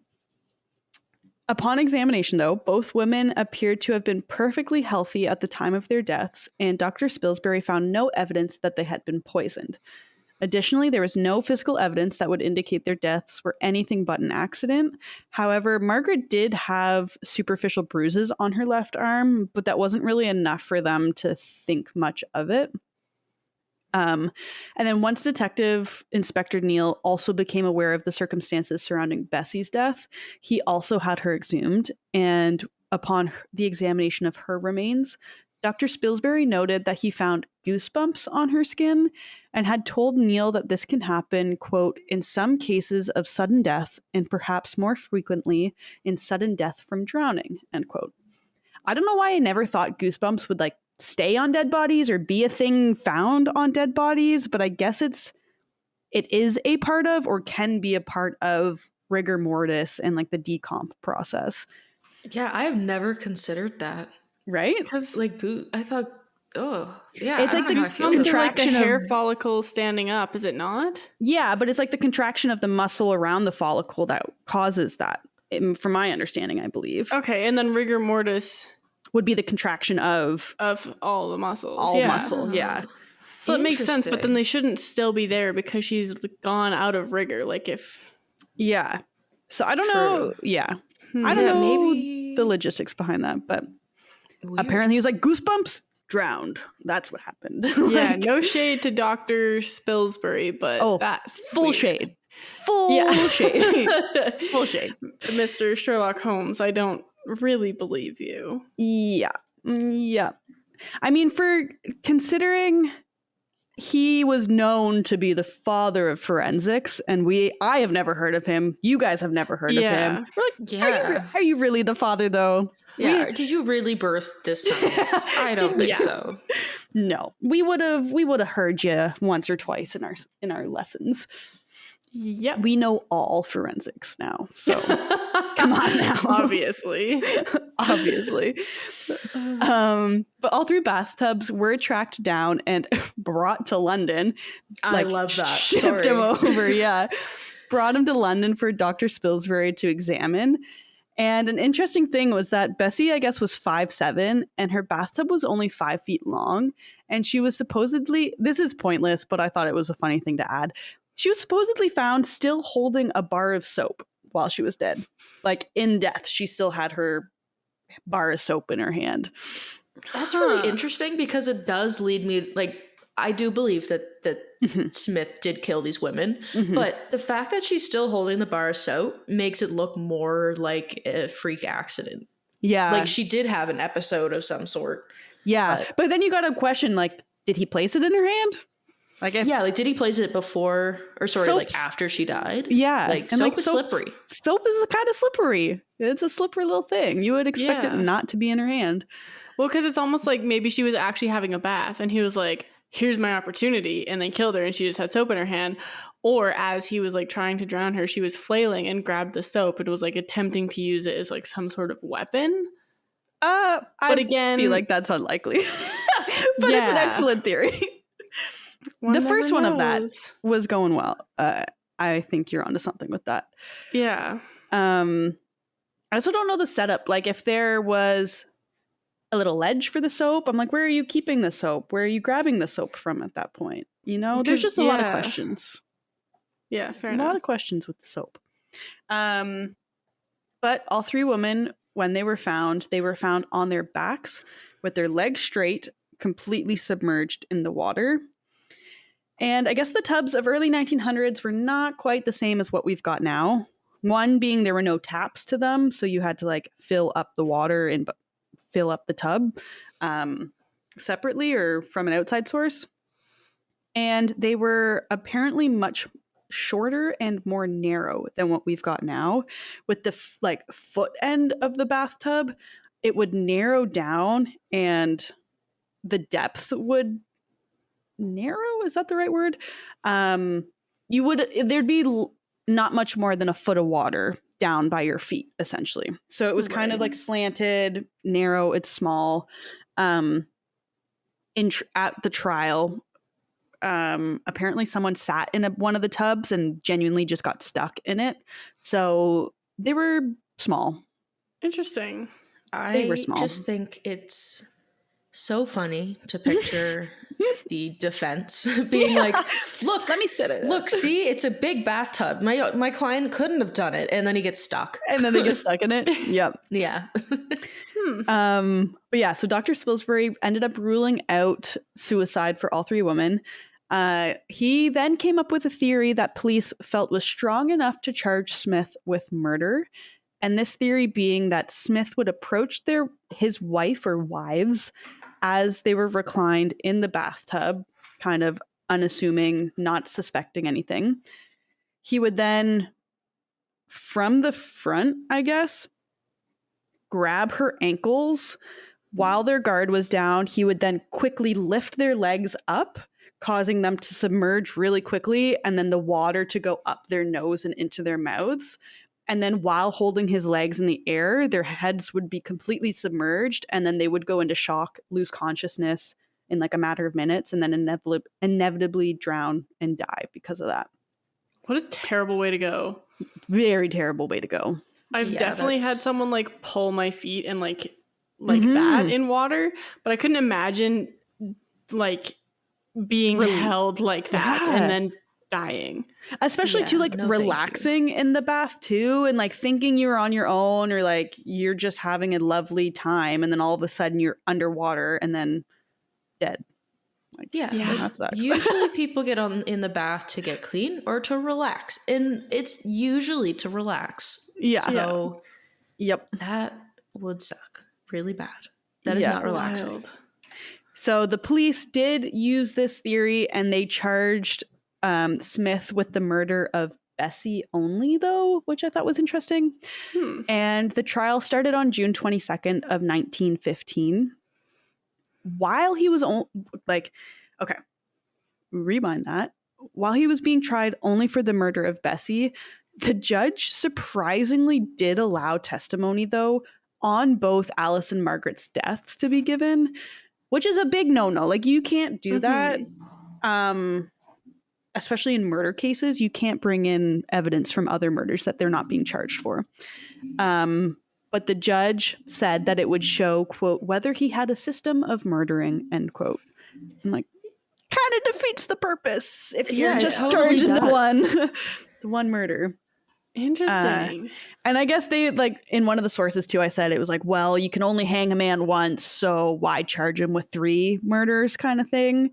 examination, though, both women appeared to have been perfectly healthy at the time of their deaths, and Dr. Spilsbury found no evidence that they had been poisoned. Additionally, there was no physical evidence that would indicate their deaths were anything but an accident. However, Margaret did have superficial bruises on her left arm, but that wasn't really enough for them to think much of it. And then once Detective Inspector Neil also became aware of the circumstances surrounding Bessie's death, he also had her exhumed. And upon the examination of her remains, Dr. Spilsbury noted that he found goosebumps on her skin and had told Neil that this can happen, quote, in some cases of sudden death and perhaps more frequently in sudden death from drowning, end quote. I don't know why I never thought goosebumps would like stay on dead bodies or be a thing found on dead bodies, but I guess it is a part of or can be a part of rigor mortis and like the decomp process. Yeah, I have never considered that. Right? Because like I thought, yeah, it's like the contraction like the hair follicle standing up, is it not? Yeah, but it's like the contraction of the muscle around the follicle that causes that, from my understanding, I believe. Okay, and then rigor mortis would be the contraction of all the muscles. Muscle, yeah. So it makes sense, but then they shouldn't still be there because she's gone out of rigor. Like if... Yeah. So I don't know. Yeah. I don't know. Maybe the logistics behind that. But Weird. apparently he was like, goosebumps, drowned. That's what happened. Yeah, no shade to Dr. Spilsbury, but that's full weird. shade. Full shade. Full shade. Mr. Sherlock Holmes, I don't really believe you. Yeah. Yeah. I mean, for considering he was known to be the father of forensics, and I have never heard of him. You guys have never heard of him. We're like, Yeah. Are you really the father, though? Yeah. Did you really birth this son? I don't think so. No. We would have heard you once or twice in our lessons. Yep. We know all forensics now. So come on now. Obviously. But all three bathtubs were tracked down and brought to London. I love that. Shipped him over, yeah. Brought him to London for Dr. Spilsbury to examine. And an interesting thing was that Bessie, I guess, was 5'7", and her bathtub was only 5 feet long. And she was supposedly, this is pointless, but I thought it was a funny thing to add. She was supposedly found still holding a bar of soap while she was dead. Like, in death, she still had her bar of soap in her hand. That's really interesting because it does lead me, like, I do believe that Smith did kill these women, but the fact that she's still holding the bar of soap makes it look more like a freak accident. Yeah. Like, she did have an episode of some sort. Yeah. But then you got to question, like, did he place it in her hand? Like, like, did he place it before, or like after she died? Yeah. Like, soap is slippery. Soap is kind of slippery. It's a slippery little thing. You would expect it not to be in her hand. Well, because it's almost like maybe she was actually having a bath and he was like, here's my opportunity, and then killed her and she just had soap in her hand. Or as he was like trying to drown her, she was flailing and grabbed the soap and was like attempting to use it as like some sort of weapon. I feel like that's unlikely. But it's an excellent theory. The first one of that was going well. I think you're onto something with that. Yeah. I also don't know the setup. Like, if there was a little ledge for the soap, I'm like, where are you keeping the soap? Where are you grabbing the soap from at that point? You know, there's just a lot of questions. Yeah, fair enough. A lot of questions with the soap. But all three women, when they were found on their backs with their legs straight, completely submerged in the water. And I guess the tubs of early 1900s were not quite the same as what we've got now. One being there were no taps to them, so you had to like fill up the water and fill up the tub separately or from an outside source. And they were apparently much shorter and more narrow than what we've got now. With the foot end of the bathtub, it would narrow down and the depth would narrow, is that the right word? There'd be not much more than a foot of water down by your feet, essentially. So it was kind of like slanted, narrow, it's small. At the trial, apparently someone sat in one of the tubs and genuinely just got stuck in it. So they were small. Interesting. They were small. I just think it's so funny to picture the defense being like, look, let me sit in it. Look, see, it's a big bathtub. My client couldn't have done it. And then he gets stuck. And then they get stuck in it. Yep. Yeah. But yeah, so Dr. Spilsbury ended up ruling out suicide for all three women. He then came up with a theory that police felt was strong enough to charge Smith with murder. And this theory being that Smith would approach his wife or wives as they were reclined in the bathtub, kind of unassuming, not suspecting anything. He would then, from the front, I guess, grab her ankles while their guard was down. He would then quickly lift their legs up, causing them to submerge really quickly, and then the water to go up their nose and into their mouths. And then while holding his legs in the air, their heads would be completely submerged, and then they would go into shock, lose consciousness in like a matter of minutes, and then inevitably drown and die because of that. What a terrible way to go. Very terrible way to go. I've definitely had someone like pull my feet and like that in water, but I couldn't imagine like being held like that and then dying. Especially too, Yeah, like no, thank you. relaxing in the bath too, and like thinking you're on your own, or like you're just having a lovely time, and then all of a sudden you're underwater and then dead. Like, Yeah, Yeah. like, that sucks. usually people get in the bath to get clean or to relax, and it's usually to relax. Yeah. So Yep. that would suck really bad. That is Yeah. not relaxing. Wild. So the police did use this theory, and they charged Smith with the murder of Bessie only, though, which I thought was interesting. And the trial started on June 22nd of 1915. While he was rewind that. While he was being tried only for the murder of Bessie, the judge surprisingly did allow testimony, though, on both Alice and Margaret's deaths to be given, which is a big no-no. Like, you can't do that. Especially in murder cases, you can't bring in evidence from other murders that they're not being charged for. But the judge said that it would show, quote, whether he had a system of murdering, end quote. I'm like, kind of defeats the purpose if you're Yeah, it just totally charging the does. one murder. Interesting. And I guess they, like, in one of the sources too, I said it was like, well, you can only hang a man once, so why charge him with 3 murders kind of thing.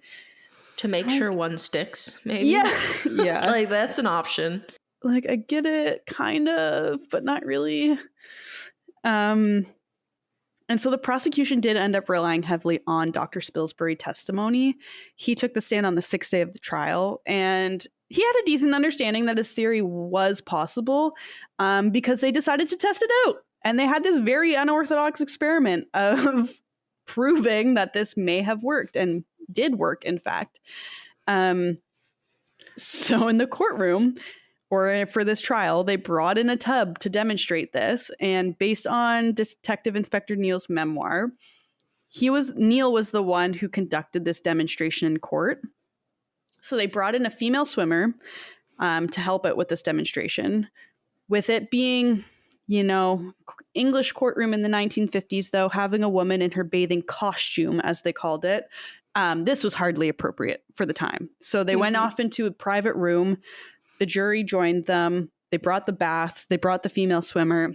To make sure one sticks, maybe. Yeah. Yeah. Like, that's an option. Like, I get it, kind of, but not really. And so the prosecution did end up relying heavily on Dr. Spilsbury testimony. He took the stand on the 6th day of the trial, and he had a decent understanding that his theory was possible, because they decided to test it out. And they had this very unorthodox experiment of proving that this may have worked, and did work, in fact. So in the courtroom, or for this trial, they brought in a tub to demonstrate this. And based on Detective Inspector Neal's memoir, Neal was the one who conducted this demonstration in court. So they brought in a female swimmer to help out with this demonstration. With it being, English courtroom in the 1950s, though, having a woman in her bathing costume, as they called it, this was hardly appropriate for the time. So they went off into a private room. The jury joined them. They brought the bath. They brought the female swimmer.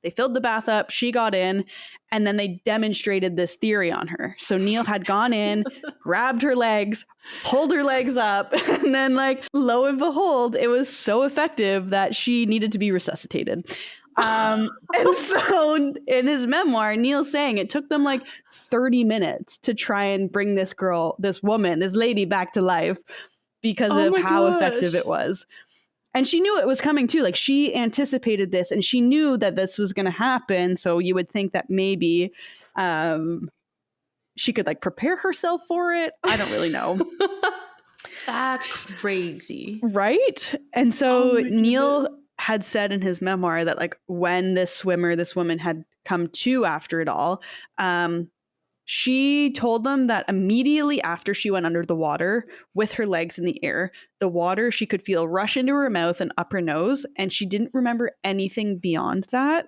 They filled the bath up. She got in. And then they demonstrated this theory on her. So Neal had gone in, grabbed her legs, pulled her legs up. And then, like, lo and behold, it was so effective that she needed to be resuscitated. And so in his memoir, Neal's saying it took them like 30 minutes to try and bring this lady back to life because of how effective it was. And she knew it was coming too. Like, she anticipated this, and she knew that this was going to happen. So you would think that maybe she could, like, prepare herself for it. I don't really know. That's crazy. Right? And so Neal had said in his memoir that, like, when this woman had come to after it all, she told them that immediately after she went under the water with her legs in the air, the water she could feel rush into her mouth and up her nose, and she didn't remember anything beyond that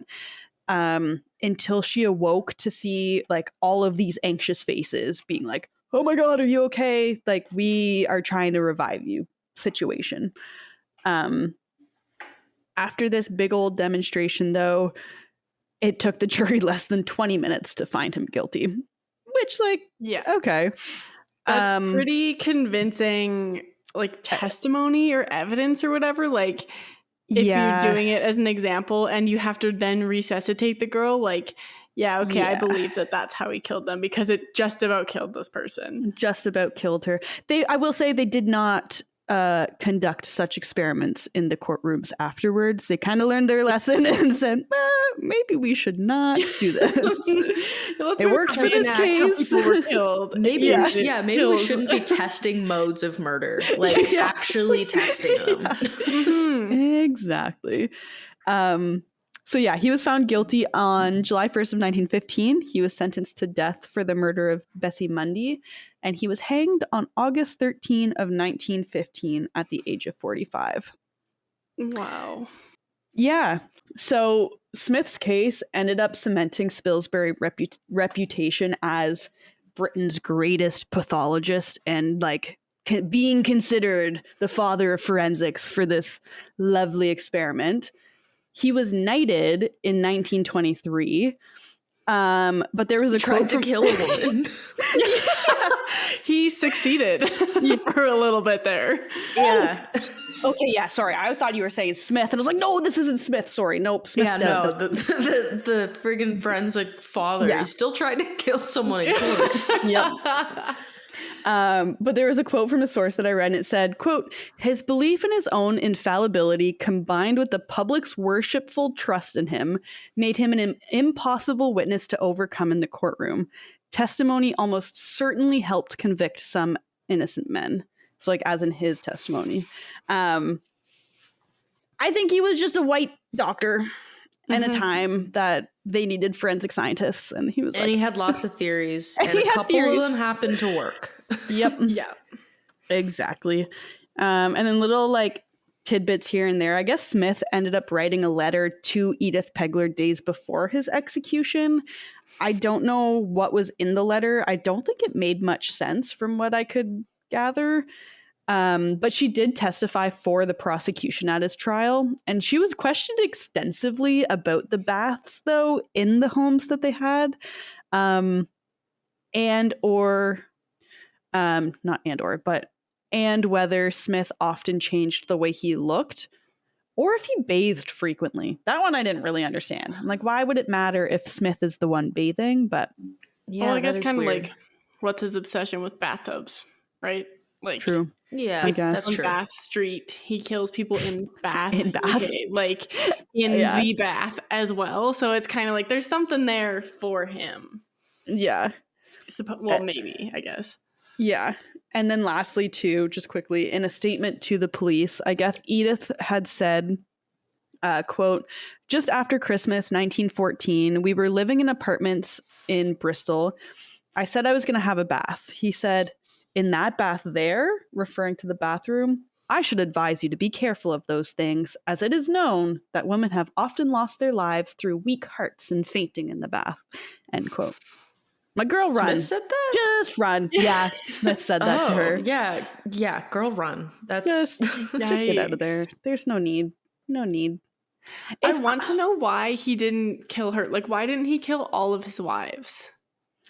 until she awoke to see, like, all of these anxious faces being like, oh my God, are you okay? Like, we are trying to revive you situation. After this big old demonstration, though, it took the jury less than 20 minutes to find him guilty. Which, like, Yeah. okay. That's pretty convincing, like, testimony or evidence or whatever. Like, if you're doing it as an example and you have to then resuscitate the girl, like, I believe that that's how he killed them, because it just about killed this person. Just about killed her. I will say they did not conduct such experiments in the courtrooms afterwards. They kind of learned their lesson and said, maybe we should not do this. It works for this case. People were killed. Maybe we shouldn't be testing modes of murder, like actually testing them. Exactly. So yeah, he was found guilty on July 1st of 1915. He was sentenced to death for the murder of Bessie Mundy, and he was hanged on August 13 of 1915 at the age of 45. Wow. Yeah. So Smith's case ended up cementing Spilsbury's reputation as Britain's greatest pathologist and, like, being considered the father of forensics for this lovely experiment. He was knighted in 1923. But there was a Tried quote to from kill a woman. He succeeded for a little bit there. Yeah. Okay, yeah, sorry. I thought you were saying Smith, and I was like, no, this isn't Smith. Sorry, nope, Smith's Yeah, dead. no, That's- the friggin' forensic father. Yeah. He still tried to kill someone in court. Yep. But there was a quote from a source that I read, and it said, quote, his belief in his own infallibility combined with the public's worshipful trust in him made him an impossible witness to overcome in the courtroom. Testimony almost certainly helped convict some innocent men. So like as in his testimony. I think he was just a white doctor in a time that they needed forensic scientists. And he was And like, he had lots of theories, and he a had couple theories. of them happened to work. yep. Yeah. Exactly. And then little like tidbits here and there. I guess Smith ended up writing a letter to Edith Pegler days before his execution. I don't know what was in the letter. I don't think it made much sense from what I could gather. But she did testify for the prosecution at his trial, and she was questioned extensively about the baths, though, in the homes that they had, and whether Smith often changed the way he looked, or if he bathed frequently. That one I didn't really understand. I'm like, why would it matter if Smith is the one bathing? But Yeah, Well, I guess that is kind of weird. like, what's his obsession with bathtubs, right? Like, true. Yeah, I guess. that's on true. Bath Street, he kills people in Bath. In Bath. Okay, like in Yeah. the bath as well. So it's kind of like there's something there for him. Yeah. Well, maybe, I guess. Yeah. And then lastly, too, just quickly, in a statement to the police, I guess Edith had said, quote, just after Christmas 1914, we were living in apartments in Bristol. I said I was going to have a bath. He said, in that bath there, referring to the bathroom, I should advise you to be careful of those things, as it is known that women have often lost their lives through weak hearts and fainting in the bath. End quote. My girl, run. Smith said that? Just run. Yeah, Smith said that to her. Yeah, girl, run. That's Just get out of there. There's no need. No need. I want to know why he didn't kill her. Like, why didn't he kill all of his wives?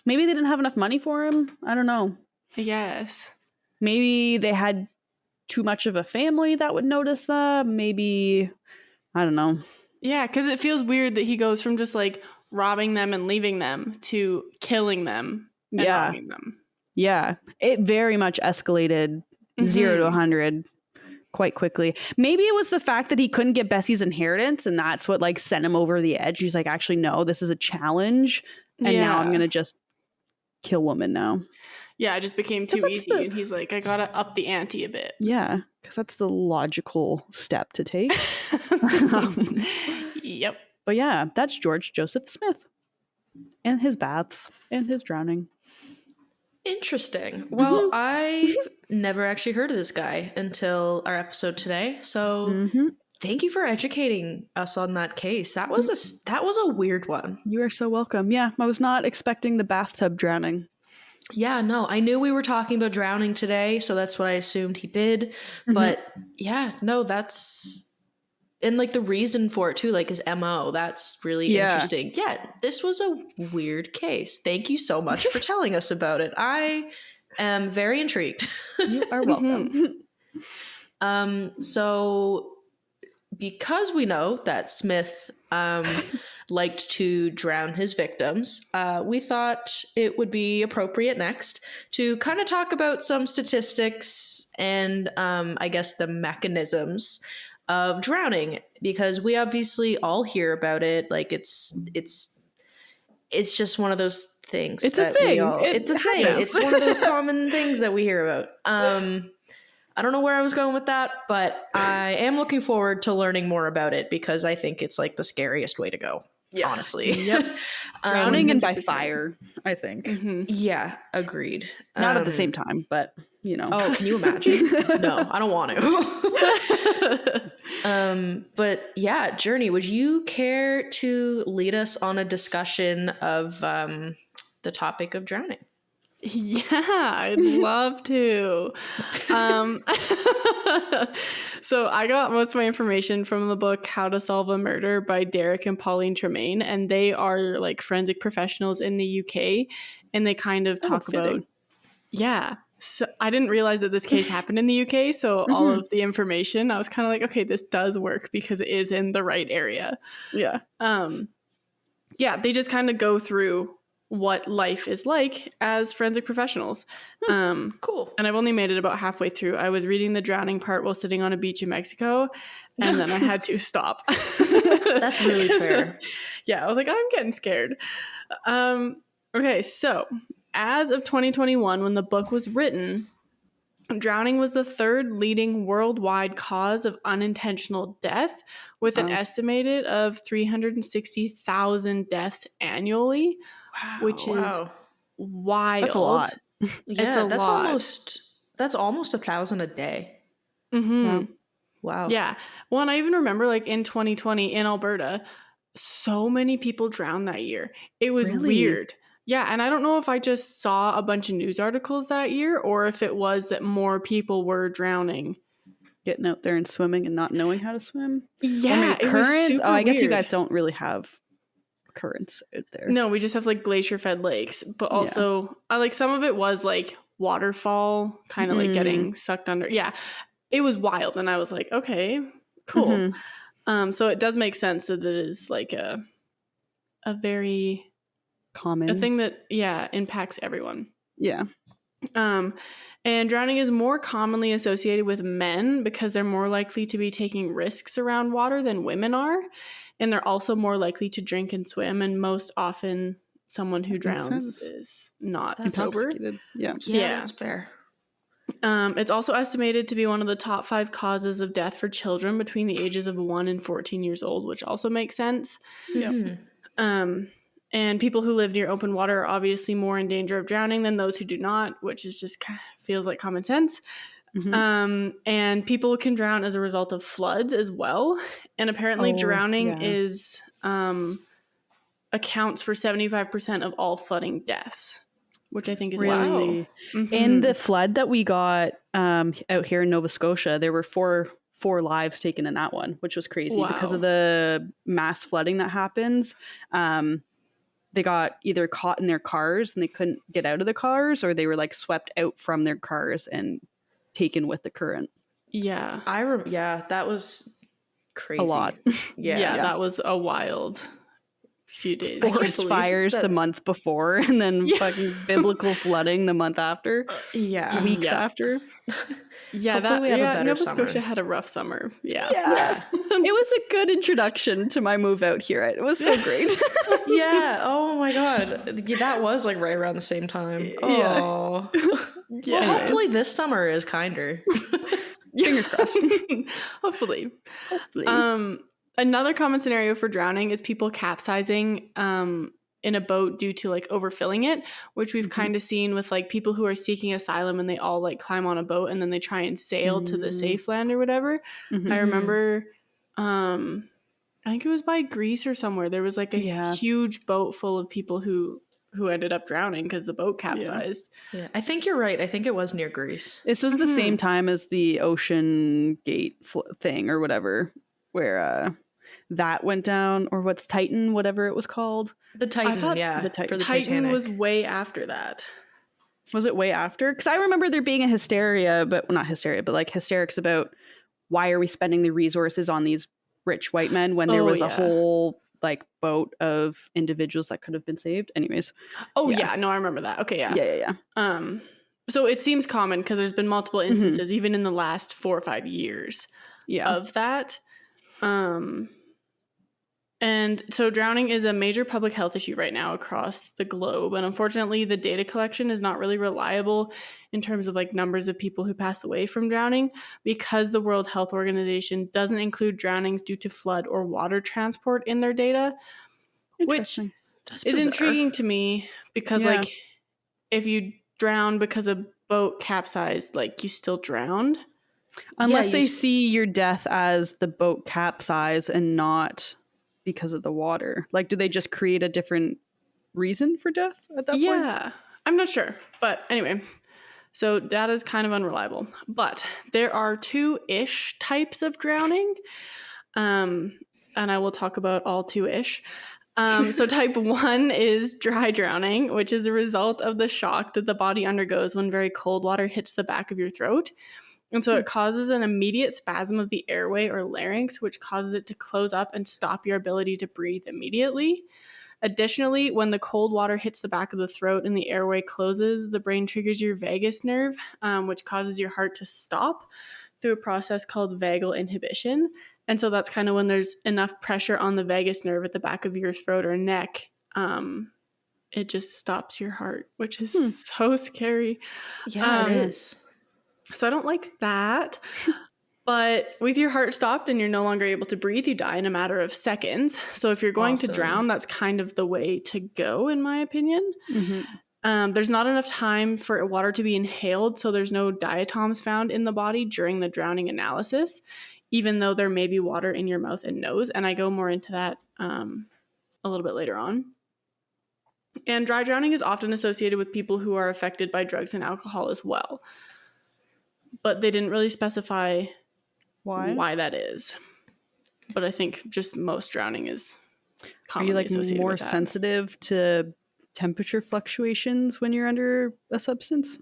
Maybe they didn't have enough money for him. I don't know. Yes. Maybe they had too much of a family that would notice them. Maybe, I don't know. Yeah, because it feels weird that he goes from just like robbing them and leaving them to killing them and Yeah. robbing them. Yeah. It very much escalated 0 to 100 quite quickly. Maybe it was the fact that he couldn't get Bessie's inheritance, and that's what like sent him over the edge. He's like, actually, no, this is a challenge. And now I'm going to just kill women now. Yeah, it just became too easy. And he's like, I got to up the ante a bit. Yeah, because that's the logical step to take. Yep. But yeah, that's George Joseph Smith and his baths and his drowning. interesting. Well, I've never actually heard of this guy until our episode today. So thank you for educating us on that case. That was a weird one. You are so welcome. Yeah, I was not expecting the bathtub drowning. Yeah, no, I knew we were talking about drowning today, so that's what I assumed he did. But yeah, no, that's and like the reason for it too, like his MO. That's really interesting. Yeah, this was a weird case. Thank you so much for telling us about it. I am very intrigued. You are welcome. So because we know that Smith liked to drown his victims, we thought it would be appropriate next to kind of talk about some statistics and I guess the mechanisms of drowning, because we obviously all hear about it. Like it's just one of those things. It's a thing. It's a thing. It's one of those common things that we hear about. I don't know where I was going with that, but I am looking forward to learning more about it because I think it's like the scariest way to go. Yeah. Honestly. Yep. Drowning and by fire, I think. Yeah, agreed. Not at the same time, but you know. Oh, can you imagine? No, I don't want to. But yeah, Journey, would you care to lead us on a discussion of the topic of drowning? Yeah, I'd love to. So I got most of my information from the book How to Solve a Murder by Derek and Pauline Tremaine, and they are like forensic professionals in the UK, and they kind of talk about, yeah. So I didn't realize that this case happened in the UK, so all of the information, I was kind of like, okay, this does work because it is in the right area. Yeah. Yeah, they just kind of go through what life is like as forensic professionals. Cool. And I've only made it about halfway through. I was reading the drowning part while sitting on a beach in Mexico, and then I had to stop. That's really fair. Yeah, I was like, I'm getting scared. Okay, so as of 2021, when the book was written, drowning was the third leading worldwide cause of unintentional death, with an estimated of 360,000 deaths annually, which is wild. That's a lot. Yeah, that's lot. almost 1,000 a day. Mm-hmm. Wow. Yeah. Well, and I even remember like in 2020 in Alberta, so many people drowned that year. It was weird. Yeah, and I don't know if I just saw a bunch of news articles that year or if it was that more people were drowning. Getting out there and swimming and not knowing how to swim. Yeah, it was super I guess you guys don't really have currents out there. No, we just have like glacier-fed lakes, but also like some of it was like waterfall, kind of like getting sucked under. Yeah, it was wild, and I was like, okay, cool. So it does make sense that it is like a very common thing that impacts everyone. Yeah. And drowning is more commonly associated with men because they're more likely to be taking risks around water than women are, and they're also more likely to drink and swim, and most often someone who drowns is not sober. Yeah, that's fair. It's also estimated to be one of the top 5 causes of death for children between the ages of 1 and 14 years old, which also makes sense. And people who live near open water are obviously more in danger of drowning than those who do not, which is just feels like common sense. And people can drown as a result of floods as well. And apparently drowning is accounts for 75% of all flooding deaths, which I think is interesting. In the flood that we got out here in Nova Scotia, there were four lives taken in that one, which was crazy because of the mass flooding that happens. They got either caught in their cars and they couldn't get out of the cars, or they were like swept out from their cars and taken with the current. Yeah. That was crazy. A lot. Yeah, that was a wild few days. Forest fires the month before, and then fucking biblical flooding the month after. Weeks after. Nova Scotia had a rough summer. Yeah. It was a good introduction to my move out here. It was so great. Oh my god, that was like right around the same time. Well, hopefully this summer is kinder. Fingers crossed. Hopefully. Another common scenario for drowning is people capsizing in a boat due to like overfilling it, which we've kind of seen with like people who are seeking asylum and they all like climb on a boat and then they try and sail to the safe land or whatever. I remember I think it was by Greece or somewhere. There was like a huge boat full of people who ended up drowning because the boat capsized. Yeah, I think you're right. I think it was near Greece. This was the same time as the Ocean Gate thing or whatever, where that went down, or what's Titan, whatever it was called. The Titan, the Titan. For the Titan Titanic. was way after that. Was it way after? Because I remember there being a hysteria, but well, not hysteria, but like hysterics about why are we spending the resources on these rich white men when there was a whole like boat of individuals that could have been saved. Anyways. No, I remember that. Okay, Yeah. So it seems common because there's been multiple instances, even in the last 4 or 5 years, of that. And so drowning is a major public health issue right now across the globe. And unfortunately, the data collection is not really reliable in terms of like numbers of people who pass away from drowning, because the World Health Organization doesn't include drownings due to flood or water transport in their data, which is intriguing to me because like if you drown because a boat capsized, like you still drowned. Unless they see your death as the boat capsize and not because of the water. Like, do they just create a different reason for death at that point? Yeah. I'm not sure. But anyway, so data is kind of unreliable. But there are 2-ish types of drowning. And I will talk about all 2-ish. So type 1 is dry drowning, which is a result of the shock that the body undergoes when very cold water hits the back of your throat. And so it causes an immediate spasm of the airway or larynx, which causes it to close up and stop your ability to breathe immediately. Additionally, when the cold water hits the back of the throat and the airway closes, the brain triggers your vagus nerve, which causes your heart to stop through a process called vagal inhibition. And so that's kind of when there's enough pressure on the vagus nerve at the back of your throat or neck, it just stops your heart, which is so scary. Yeah, it is. So I don't like that. But with your heart stopped and you're no longer able to breathe, you die in a matter of seconds. So if you're going to drown, that's kind of the way to go, in my opinion. There's not enough time for water to be inhaled, so there's no diatoms found in the body during the drowning analysis, even though there may be water in your mouth and nose. And I go more into that a little bit later on. And dry drowning is often associated with people who are affected by drugs and alcohol as well. But they didn't really specify why that is. But I think just most drowning is commonly associated with that. Are you more sensitive to temperature fluctuations when you're under a substance?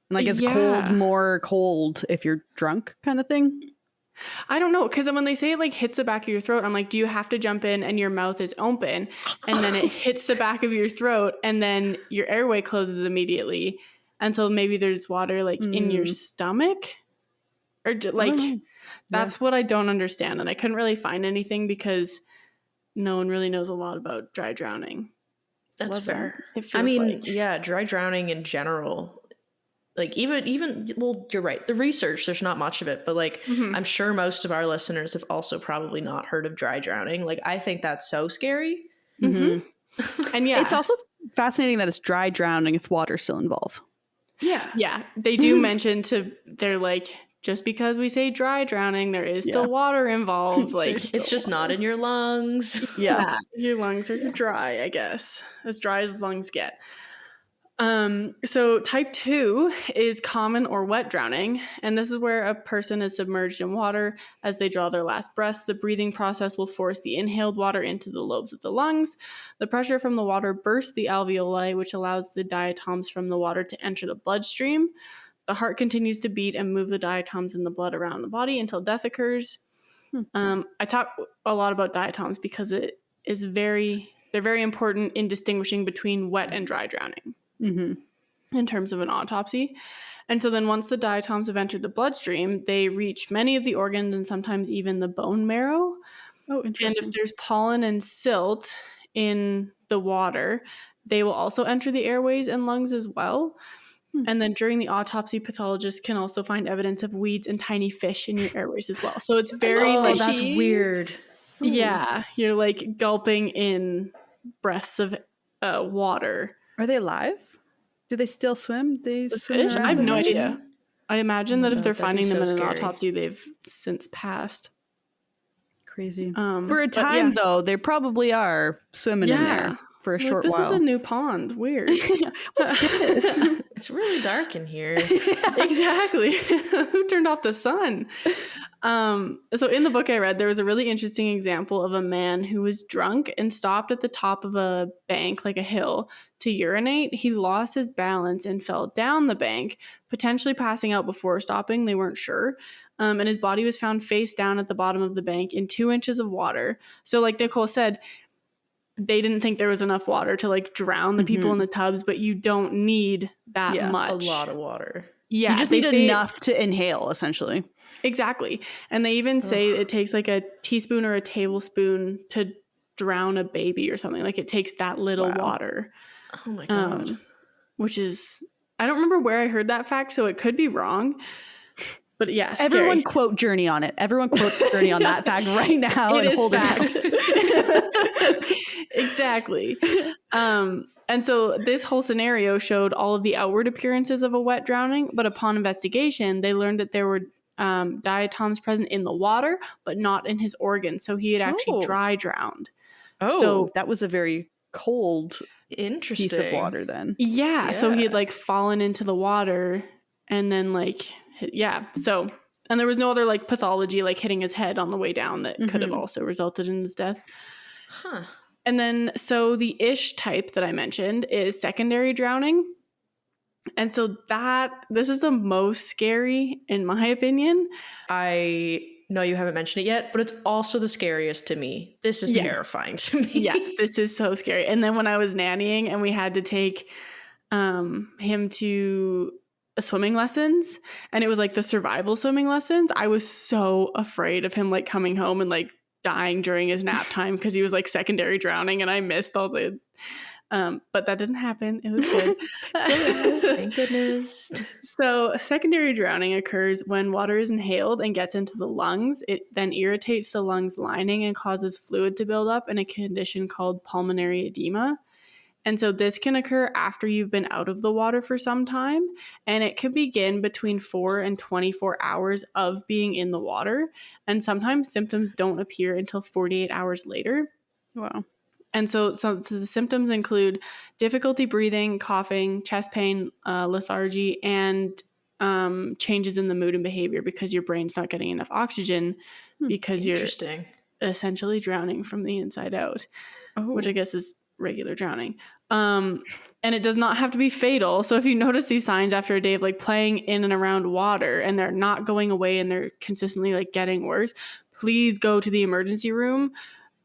And is cold more cold if you're drunk kind of thing? I don't know, because when they say it hits the back of your throat, I'm like, do you have to jump in and your mouth is open and then it hits the back of your throat and then your airway closes immediately? And so maybe there's water in your stomach? Or that's what I don't understand. And I couldn't really find anything because no one really knows a lot about dry drowning. That's fair. I mean, dry drowning in general, even well, you're right. The research, there's not much of it, but I'm sure most of our listeners have also probably not heard of dry drowning. I think that's so scary. And it's also fascinating that it's dry drowning if water's still involved. Yeah. They do mention they're just because we say dry drowning, there is still water involved. It's just not in your lungs. Yeah. Your lungs are dry, I guess. As dry as lungs get. So type 2 is common or wet drowning. And this is where a person is submerged in water as they draw their last breaths. The breathing process will force the inhaled water into the lobes of the lungs. The pressure from the water bursts the alveoli, which allows the diatoms from the water to enter the bloodstream. The heart continues to beat and move the diatoms in the blood around the body until death occurs. I talk a lot about diatoms because they're very important in distinguishing between wet and dry drowning. In terms of an autopsy. And so then once the diatoms have entered the bloodstream, they reach many of the organs and sometimes even the bone marrow. Oh, interesting. And if there's pollen and silt in the water, they will also enter the airways and lungs as well. And then during the autopsy, pathologists can also find evidence of weeds and tiny fish in your airways as well. So it's very that's weird. Yeah, you're gulping in breaths of water. Are they alive? Do they still swim? They swim fish? I have no idea. I imagine that if they're finding them in an scary. autopsy, they've since passed. Crazy. For a time, though, they probably are swimming in there for a short while. This is a new pond. Weird. What's this? It's really dark in here. Exactly. Who turned off the sun? So in the book I read, there was a really interesting example of a man who was drunk and stopped at the top of a bank, a hill, to urinate. He lost his balance and fell down the bank, potentially passing out before stopping. They weren't sure. And his body was found face down at the bottom of the bank in 2 inches of water. So like Nicole said, they didn't think there was enough water to drown the people in the tubs, but you don't need that much. A lot of water. Yeah, you just need enough to inhale, essentially. Exactly. And they even say it takes a teaspoon or a tablespoon to drown a baby or something. It takes that little water. Oh my God. Which is, I don't remember where I heard that fact, so it could be wrong. But yeah, scary. Everyone quote Journey on it. Everyone quote Journey on that fact right now. It is fact. Exactly. And so this whole scenario showed all of the outward appearances of a wet drowning, but upon investigation, they learned that there were diatoms present in the water, but not in his organs. So he had actually dry drowned. Oh, so that was a very cold Interesting. piece of water then. Yeah. So he had Yeah. like fallen into the water and then like, yeah. So, and there was no other like pathology like hitting his head on the way down that could have also resulted in his death. Huh. And then, so the ish type that I mentioned is secondary drowning. And so this is the most scary, in my opinion. I know you haven't mentioned it yet, but it's also the scariest to me. This is terrifying to me. Yeah, this is so scary. And then when I was nannying and we had to take him to swimming lessons, and it was like the survival swimming lessons, I was so afraid of him like coming home and like dying during his nap time because he was like secondary drowning and I missed all the but that didn't happen. It was good. Thank goodness. So secondary drowning occurs when water is inhaled and gets into the lungs. It then irritates the lungs lining and causes fluid to build up in a condition called pulmonary edema. And so this can occur after you've been out of the water for some time, and it can begin between 4 and 24 hours of being in the water. And sometimes symptoms don't appear until 48 hours later. Wow. And so the symptoms include difficulty breathing, coughing, chest pain, lethargy, and changes in the mood and behavior because your brain's not getting enough oxygen because you're essentially drowning from the inside out, which I guess is regular drowning. And it does not have to be fatal. So if you notice these signs after a day of like playing in and around water and they're not going away and they're consistently like getting worse, please go to the emergency room.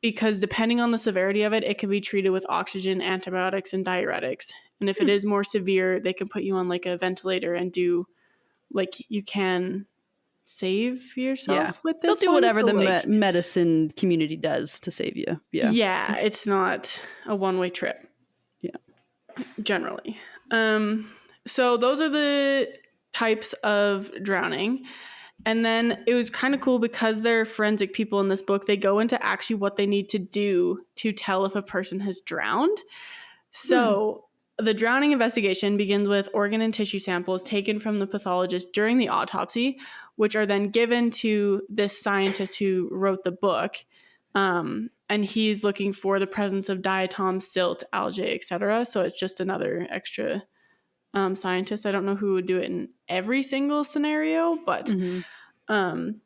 Because depending on the severity of it, it can be treated with oxygen, antibiotics, and diuretics. And if it is more severe, they can put you on like a ventilator and do like you can save yourself with this. They'll do whatever the medicine community does to save you. Yeah. Yeah, it's not a one-way trip. Yeah. Generally. So those are the types of drowning. And then it was kind of cool because they're forensic people in this book. They go into actually what they need to do to tell if a person has drowned. So the drowning investigation begins with organ and tissue samples taken from the pathologist during the autopsy, which are then given to this scientist who wrote the book. And he's looking for the presence of diatoms, silt, algae, etc. So it's just another extra scientist. I don't know who would do it in every single scenario, but and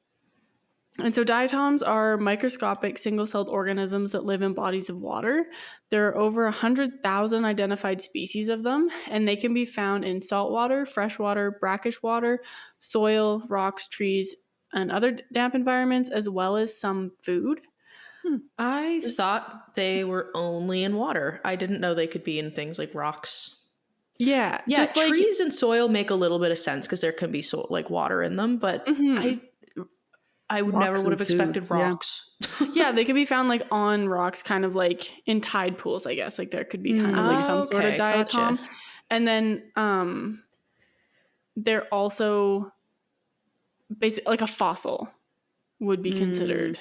so diatoms are microscopic single-celled organisms that live in bodies of water. There are over 100,000 identified species of them, and they can be found in saltwater, freshwater, brackish water, soil, rocks, trees, and other damp environments, as well as some food. I thought they were only in water. I didn't know they could be in things like rocks. Yeah, just trees and soil make a little bit of sense because there can be like water in them, but I would never would have expected rocks. Yeah, they could be found like on rocks, kind of like in tide pools, I guess. Like there could be kind of like some sort of diatom. Gotcha. And then they're also basically like a fossil would be considered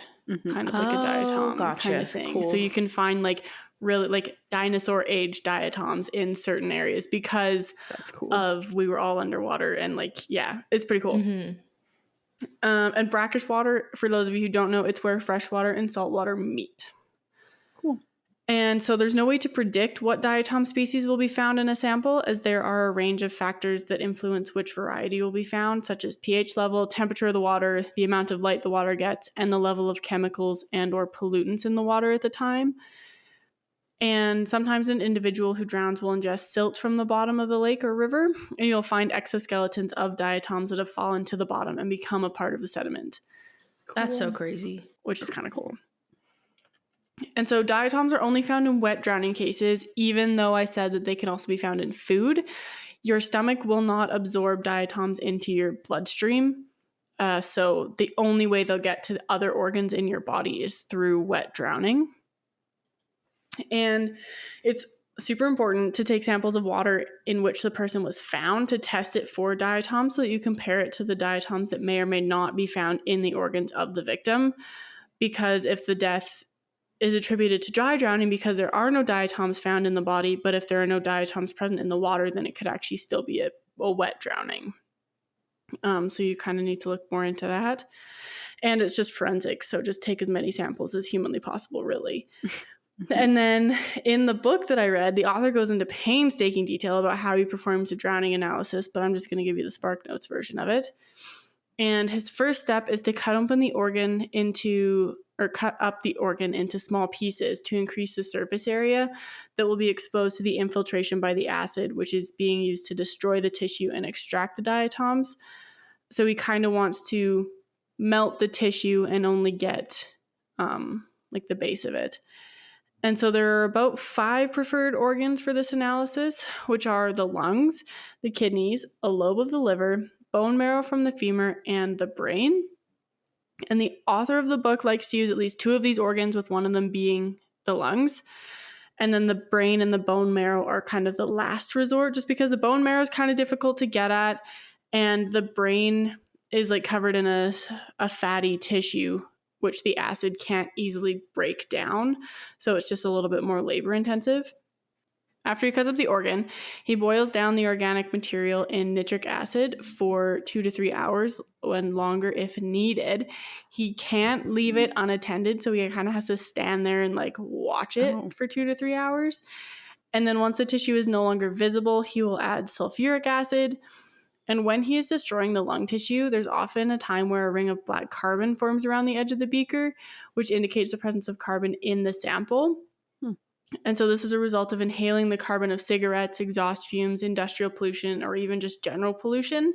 kind of like a diatom kind of thing. Cool. So you can find like really like dinosaur age diatoms in certain areas because of we were all underwater and like, yeah, it's pretty cool. And brackish water, for those of you who don't know, it's where freshwater and saltwater meet. Cool. And so there's no way to predict what diatom species will be found in a sample, as there are a range of factors that influence which variety will be found, such as pH level, temperature of the water, the amount of light the water gets, and the level of chemicals and or pollutants in the water at the time. And sometimes an individual who drowns will ingest silt from the bottom of the lake or river, and you'll find exoskeletons of diatoms that have fallen to the bottom and become a part of the sediment. Cool. That's so crazy. Which is kind of cool. And so diatoms are only found in wet drowning cases, even though I said that they can also be found in food. Your stomach will not absorb diatoms into your bloodstream. So the only way they'll get to the other organs in your body is through wet drowning. And it's super important to take samples of water in which the person was found to test it for diatoms so that you compare it to the diatoms that may or may not be found in the organs of the victim. Because if the death is attributed to dry drowning because there are no diatoms found in the body, but if there are no diatoms present in the water, then it could actually still be a wet drowning. So you kind of need to look more into that. And it's just forensics, so just take as many samples as humanly possible, really. And then in the book that I read, the author goes into painstaking detail about how he performs a drowning analysis, but I'm just going to give you the Spark Notes version of it. And his first step is to cut up the organ into small pieces to increase the surface area that will be exposed to the infiltration by the acid, which is being used to destroy the tissue and extract the diatoms. So he kind of wants to melt the tissue and only get like the base of it. And so there are about 5 preferred organs for this analysis, which are the lungs, the kidneys, a lobe of the liver, bone marrow from the femur, and the brain. And the author of the book likes to use at least 2 of these organs, with one of them being the lungs. And then the brain and the bone marrow are kind of the last resort, just because the bone marrow is kind of difficult to get at. And the brain is like covered in a fatty tissue, which the acid can't easily break down. So it's just a little bit more labor intensive. After he cuts up the organ, he boils down the organic material in nitric acid for 2 to 3 hours, and longer if needed. He can't leave it unattended, so he kind of has to stand there and like watch it for 2 to 3 hours. And then once the tissue is no longer visible, he will add sulfuric acid. And when he is destroying the lung tissue, there's often a time where a ring of black carbon forms around the edge of the beaker, which indicates the presence of carbon in the sample. And so this is a result of inhaling the carbon of cigarettes, exhaust fumes, industrial pollution, or even just general pollution.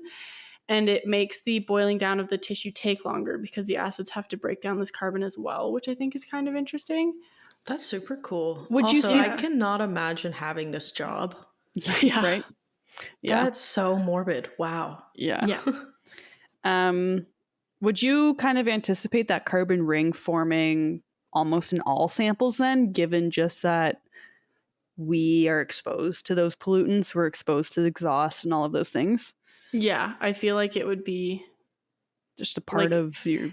And it makes the boiling down of the tissue take longer because the acids have to break down this carbon as well, which I think is kind of interesting. That's super cool. Would you Also, see- I cannot imagine having this job. Yeah. Right? Yeah. That's so morbid. Wow. Yeah. Yeah. Would you kind of anticipate that carbon ring forming almost in all samples then, given just that we are exposed to those pollutants, we're exposed to exhaust and all of those things? Yeah, I feel like it would be just a part of your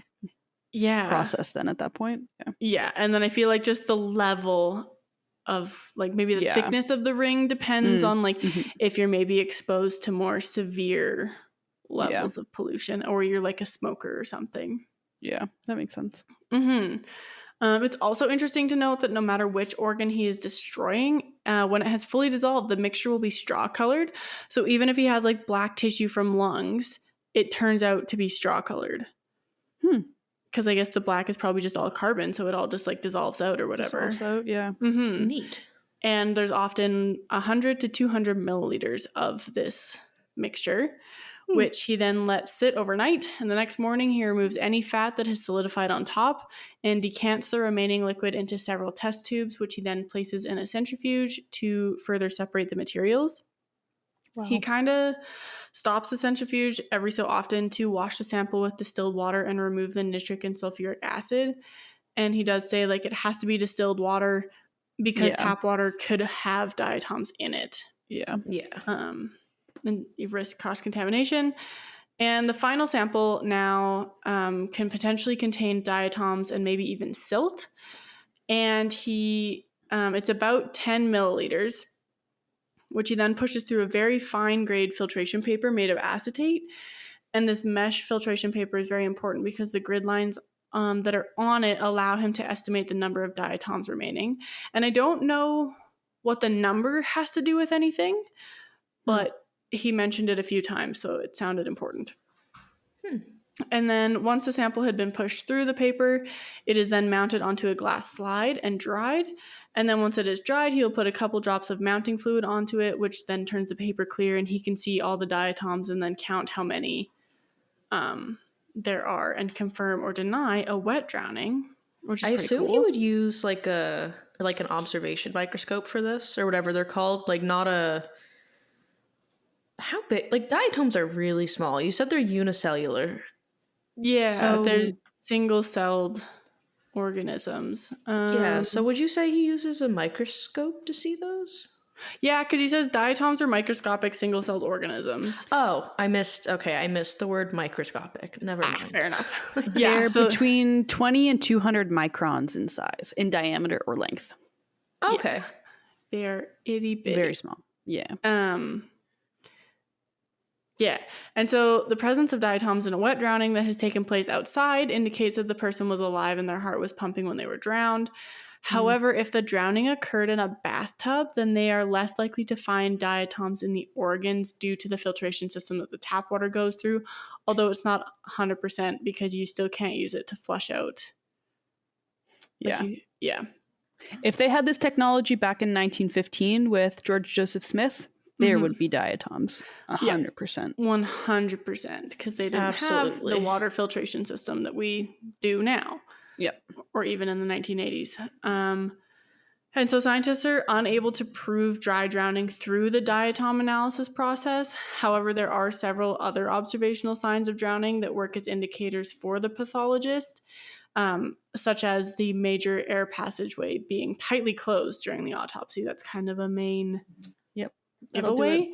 process then at that point. Yeah, and then I feel like just the level of like maybe the thickness of the ring depends on like if you're maybe exposed to more severe levels of pollution, or you're like a smoker or something. Yeah, that makes sense. It's also interesting to note that no matter which organ he is destroying, when it has fully dissolved, the mixture will be straw colored. So even if he has like black tissue from lungs, it turns out to be straw colored. Because I guess the black is probably just all carbon, so it all just like dissolves out or whatever. Dissolves out, yeah. Neat. And there's often 100 to 200 milliliters of this mixture, which he then lets sit overnight. And the next morning, he removes any fat that has solidified on top and decants the remaining liquid into several test tubes, which he then places in a centrifuge to further separate the materials. Wow. He kind of stops the centrifuge every so often to wash the sample with distilled water and remove the nitric and sulfuric acid. And he does say like it has to be distilled water because tap water could have diatoms in it. And you risk cross-contamination. And the final sample now can potentially contain diatoms and maybe even silt. And it's about 10 milliliters, which he then pushes through a very fine-grade filtration paper made of acetate. And this mesh filtration paper is very important because the grid lines that are on it allow him to estimate the number of diatoms remaining. And I don't know what the number has to do with anything, but he mentioned it a few times, so it sounded important. And then once the sample had been pushed through the paper, it is then mounted onto a glass slide and dried. And then once it is dried, he'll put a couple drops of mounting fluid onto it, which then turns the paper clear, and he can see all the diatoms and then count how many there are and confirm or deny a wet drowning, which is I pretty assume cool. he would use like an observation microscope for this, or whatever they're called. Like not a... How big? Like diatoms are really small. You said they're unicellular. Yeah, so they're single-celled organisms. So would you say he uses a microscope to see those? Yeah, because he says diatoms are microscopic single-celled organisms. Oh, I missed the word microscopic. Never mind. Fair enough. They're between 20 and 200 microns in size, in diameter or length. Okay. Yeah. They're itty-bitty. Very small. Yeah. Yeah, and so the presence of diatoms in a wet drowning that has taken place outside indicates that the person was alive and their heart was pumping when they were drowned. However, if the drowning occurred in a bathtub, then they are less likely to find diatoms in the organs due to the filtration system that the tap water goes through, although it's not 100% because you still can't use it to flush out. Yeah. Yeah. If they had this technology back in 1915 with George Joseph Smith, there would be diatoms. 100%. 100%, because they didn't have Absolutely. the water filtration system that we do now. Yep. Or even in the 1980s. And so scientists are unable to prove dry drowning through the diatom analysis process. However, there are several other observational signs of drowning that work as indicators for the pathologist, such as the major air passageway being tightly closed during the autopsy. That's kind of a main giveaway.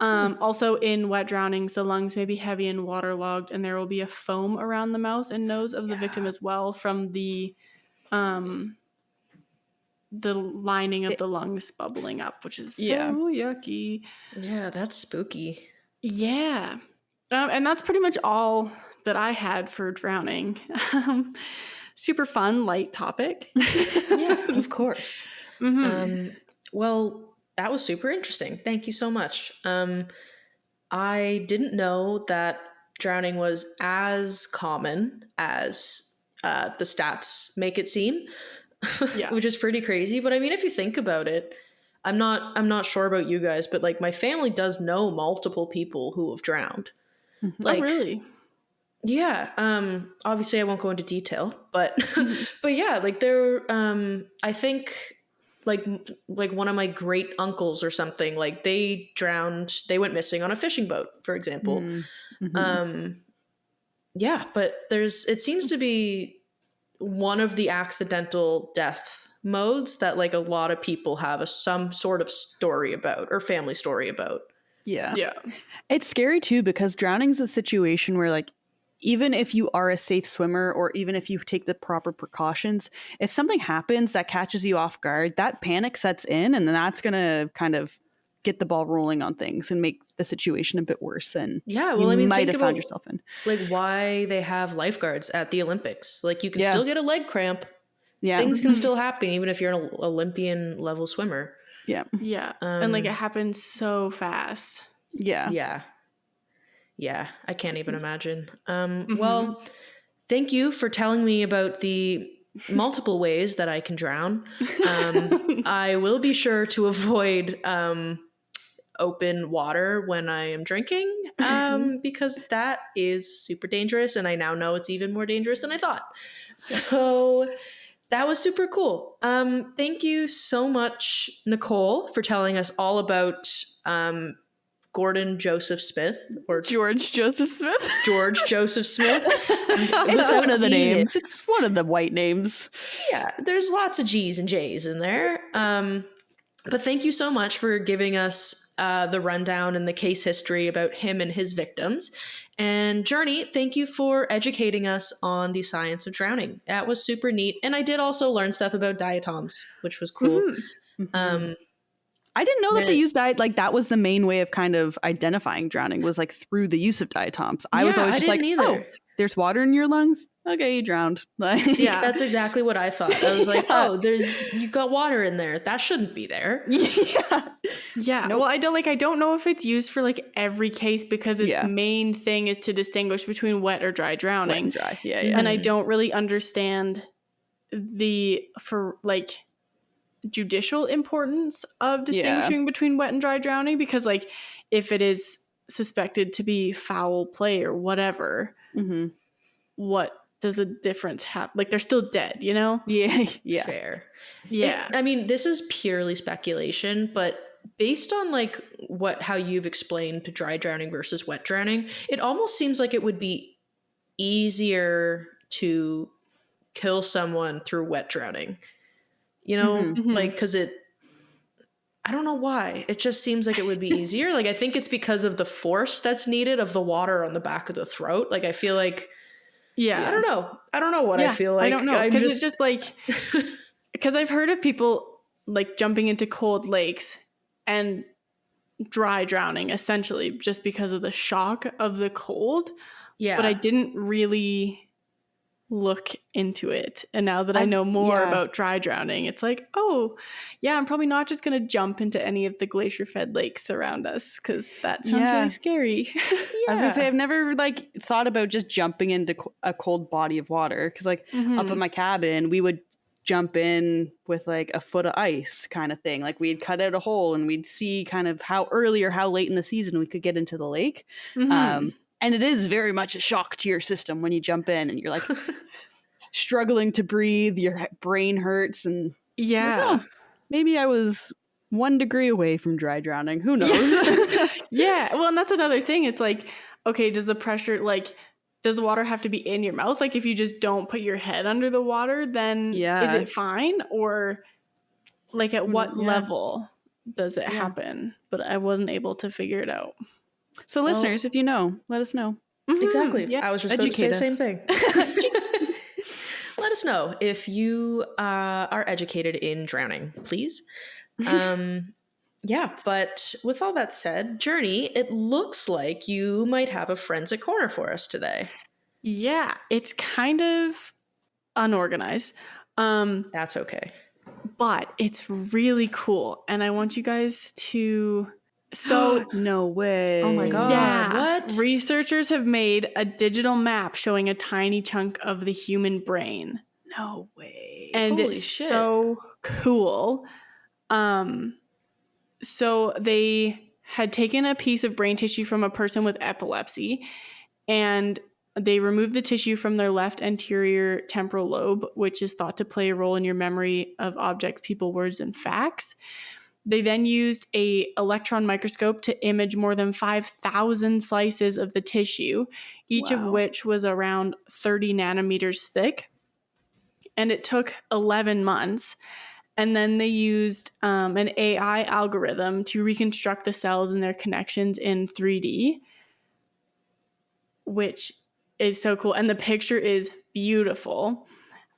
Also, in wet drownings, the lungs may be heavy and waterlogged, and there will be a foam around the mouth and nose of the victim as well from the lining of the lungs bubbling up, which is so yucky. Yeah, that's spooky. Yeah. And that's pretty much all that I had for drowning. Super fun, light topic. Yeah, of course. Well, that was super interesting. Thank you so much. I didn't know that drowning was as common as the stats make it seem, which is pretty crazy. But I mean, if you think about it, I'm not sure about you guys, but like my family does know multiple people who have drowned. Like, oh, really? Yeah. Obviously, I won't go into detail, but but yeah, like there. I think like one of my great uncles or something, like they drowned. They went missing on a fishing boat, for example. Yeah, but it seems to be one of the accidental death modes that like a lot of people have some sort of story about or family story about. Yeah. Yeah. It's scary too because drowning is a situation where like even if you are a safe swimmer or even if you take the proper precautions, if something happens that catches you off guard, that panic sets in and then that's going to kind of get the ball rolling on things and make the situation a bit worse than you might have found yourself in. Like why they have lifeguards at the Olympics. Like you can still get a leg cramp. Yeah. Things can still happen even if you're an Olympian level swimmer. Yeah. Yeah. And like it happens so fast. Yeah. Yeah. Yeah. I can't even imagine. Well, thank you for telling me about the multiple ways that I can drown. I will be sure to avoid open water when I am drinking because that is super dangerous. And I now know it's even more dangerous than I thought. So that was super cool. Thank you so much, Nicole, for telling us all about Gordon Joseph Smith or George Joseph Smith. George Joseph Smith. It's one of the names. It's one of the white names. Yeah, there's lots of G's and J's in there. But thank you so much for giving us the rundown and the case history about him and his victims. And Journey, thank you for educating us on the science of drowning. That was super neat. And I did also learn stuff about diatoms, which was cool. I didn't know that they used like that was the main way of kind of identifying drowning was like through the use of diatoms. I was always just like, oh, there's water in your lungs. Okay, you drowned. See, that's exactly what I thought. I was like, oh, you got water in there. That shouldn't be there. Yeah. Nope. Well, I don't know if it's used for like every case because its main thing is to distinguish between wet or dry drowning. Wet and dry. Yeah. And I don't really understand judicial importance of distinguishing between wet and dry drowning because like if it is suspected to be foul play or whatever, what does the difference have? Like they're still dead, you know? Yeah. Fair. Yeah. I mean, this is purely speculation, but based on like how you've explained dry drowning versus wet drowning, it almost seems like it would be easier to kill someone through wet drowning. You know, like, because I don't know why. It just seems like it would be easier. Like, I think it's because of the force that's needed of the water on the back of the throat. Like, I feel like, I don't know. I don't know what I feel like. I don't know. Because it's just like, because I've heard of people like jumping into cold lakes and dry drowning essentially just because of the shock of the cold. Yeah. But I didn't really look into it. And now that I know more about dry drowning, it's like, oh, yeah, I'm probably not just going to jump into any of the glacier-fed lakes around us because that sounds really scary. I was gonna say, I've never like thought about just jumping into a cold body of water because like up at my cabin, we would jump in with like a foot of ice kind of thing. Like we'd cut out a hole and we'd see kind of how early or how late in the season we could get into the lake. And it is very much a shock to your system when you jump in and you're like struggling to breathe, your brain hurts, and like, oh, maybe I was 1 degree away from dry drowning. Who knows? Yeah. Well, and that's another thing. It's like, okay, does the pressure, like, does the water have to be in your mouth? Like if you just don't put your head under the water, then is it fine? Or like at what level does it happen? But I wasn't able to figure it out. So listeners, if you know, let us know. Exactly. Yeah. I was just about to say the same thing. Let us know if you are educated in drowning, please. Yeah, but with all that said, Journey, it looks like you might have a forensic corner for us today. Yeah, it's kind of unorganized. That's okay. But it's really cool. And I want you guys to... So no way. Oh my God. Yeah. What? Researchers have made a digital map showing a tiny chunk of the human brain. No way. And Holy it's shit. so cool. So they had taken a piece of brain tissue from a person with epilepsy, and they removed the tissue from their left anterior temporal lobe, which is thought to play a role in your memory of objects, people, words, and facts. They then used an electron microscope to image more than 5,000 slices of the tissue, each of which was around 30 nanometers thick. And it took 11 months. And then they used an AI algorithm to reconstruct the cells and their connections in 3D, which is so cool. And the picture is beautiful.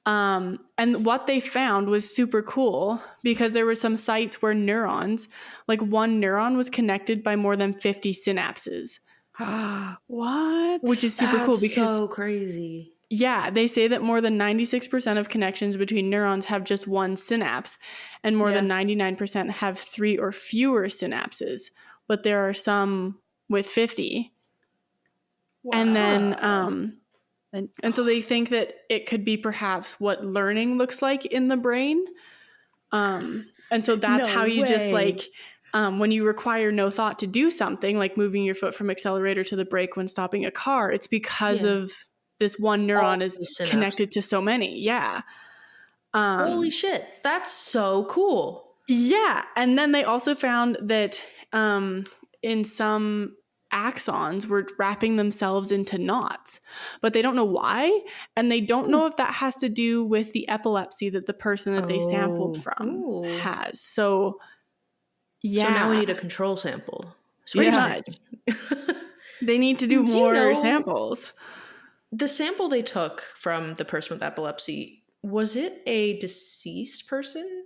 And what they found was super cool because there were some sites where neurons, like one neuron was connected by more than 50 synapses. What? Which is super cool because so crazy. Yeah, they say that more than 96% of connections between neurons have just one synapse, and more than 99% have 3 or fewer synapses. But there are some with 50. Wow. And then and so they think that it could be perhaps what learning looks like in the brain. And so that's how you just like, when you require no thought to do something, like moving your foot from accelerator to the brake when stopping a car, it's because of this one neuron is connected to so many. Yeah. Holy shit. That's so cool. Yeah. And then they also found that in some axons were wrapping themselves into knots, but they don't know why, and they don't know if that has to do with the epilepsy that the person that they sampled from has. So so now we need a control sample. Pretty much. They need to do more samples. The sample they took from the person with epilepsy, was it a deceased person,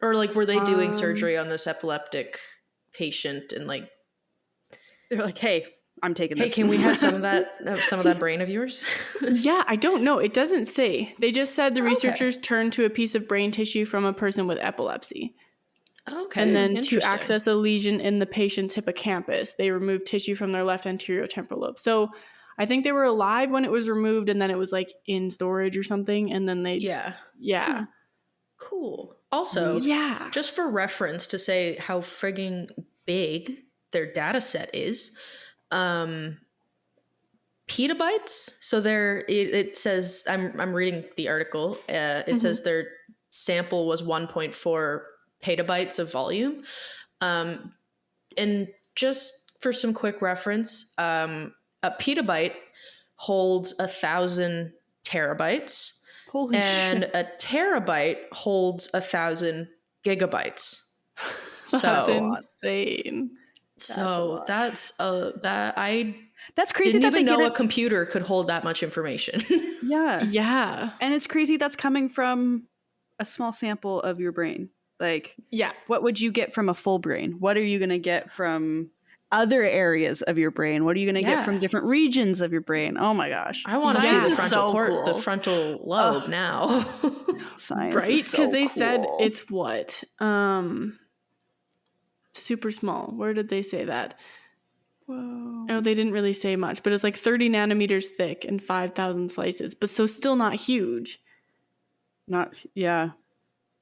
or like were they doing surgery on this epileptic patient and like they're like, hey, I'm taking this. Hey, can we have some of that brain of yours? Yeah, I don't know. It doesn't say. They just said the researchers turned to a piece of brain tissue from a person with epilepsy. Okay. And then to access a lesion in the patient's hippocampus, they removed tissue from their left anterior temporal lobe. So I think they were alive when it was removed, and then it was like in storage or something. And then they, yeah. Cool. Also, just for reference to say how frigging big their data set is, petabytes. So it says, I'm reading the article. It says their sample was 1.4 petabytes of volume. And just for some quick reference, a petabyte holds 1,000 terabytes. Holy and shit. A terabyte holds 1,000 gigabytes. That's insane. So that's crazy didn't that even know a computer could hold that much information. Yeah. And it's crazy that's coming from a small sample of your brain. Like, what would you get from a full brain? What are you going to get from other areas of your brain? What are you going to get from different regions of your brain? Oh my gosh. I want to see Science the is frontal so cool. the frontal lobe now. Science Right? is Because so they cool. said it's what? Super small. Where did they say that? Whoa. Oh, they didn't really say much, but it's like 30 nanometers thick and 5,000 slices, but so still not huge. Yeah.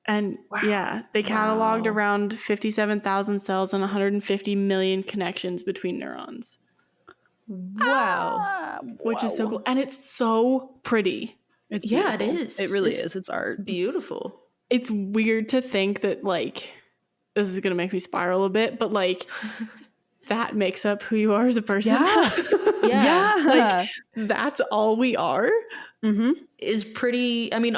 And yeah, they cataloged around 57,000 cells and 150 million connections between neurons. Wow. Which is so cool. And it's so pretty. It's Yeah, beautiful. it is. It really is. It's art. Beautiful. It's weird to think that, like, this is going to make me spiral a bit, but, like, that makes up who you are as a person. Yeah. Yeah. Like, that's all we are. Mm-hmm. Is pretty. I mean,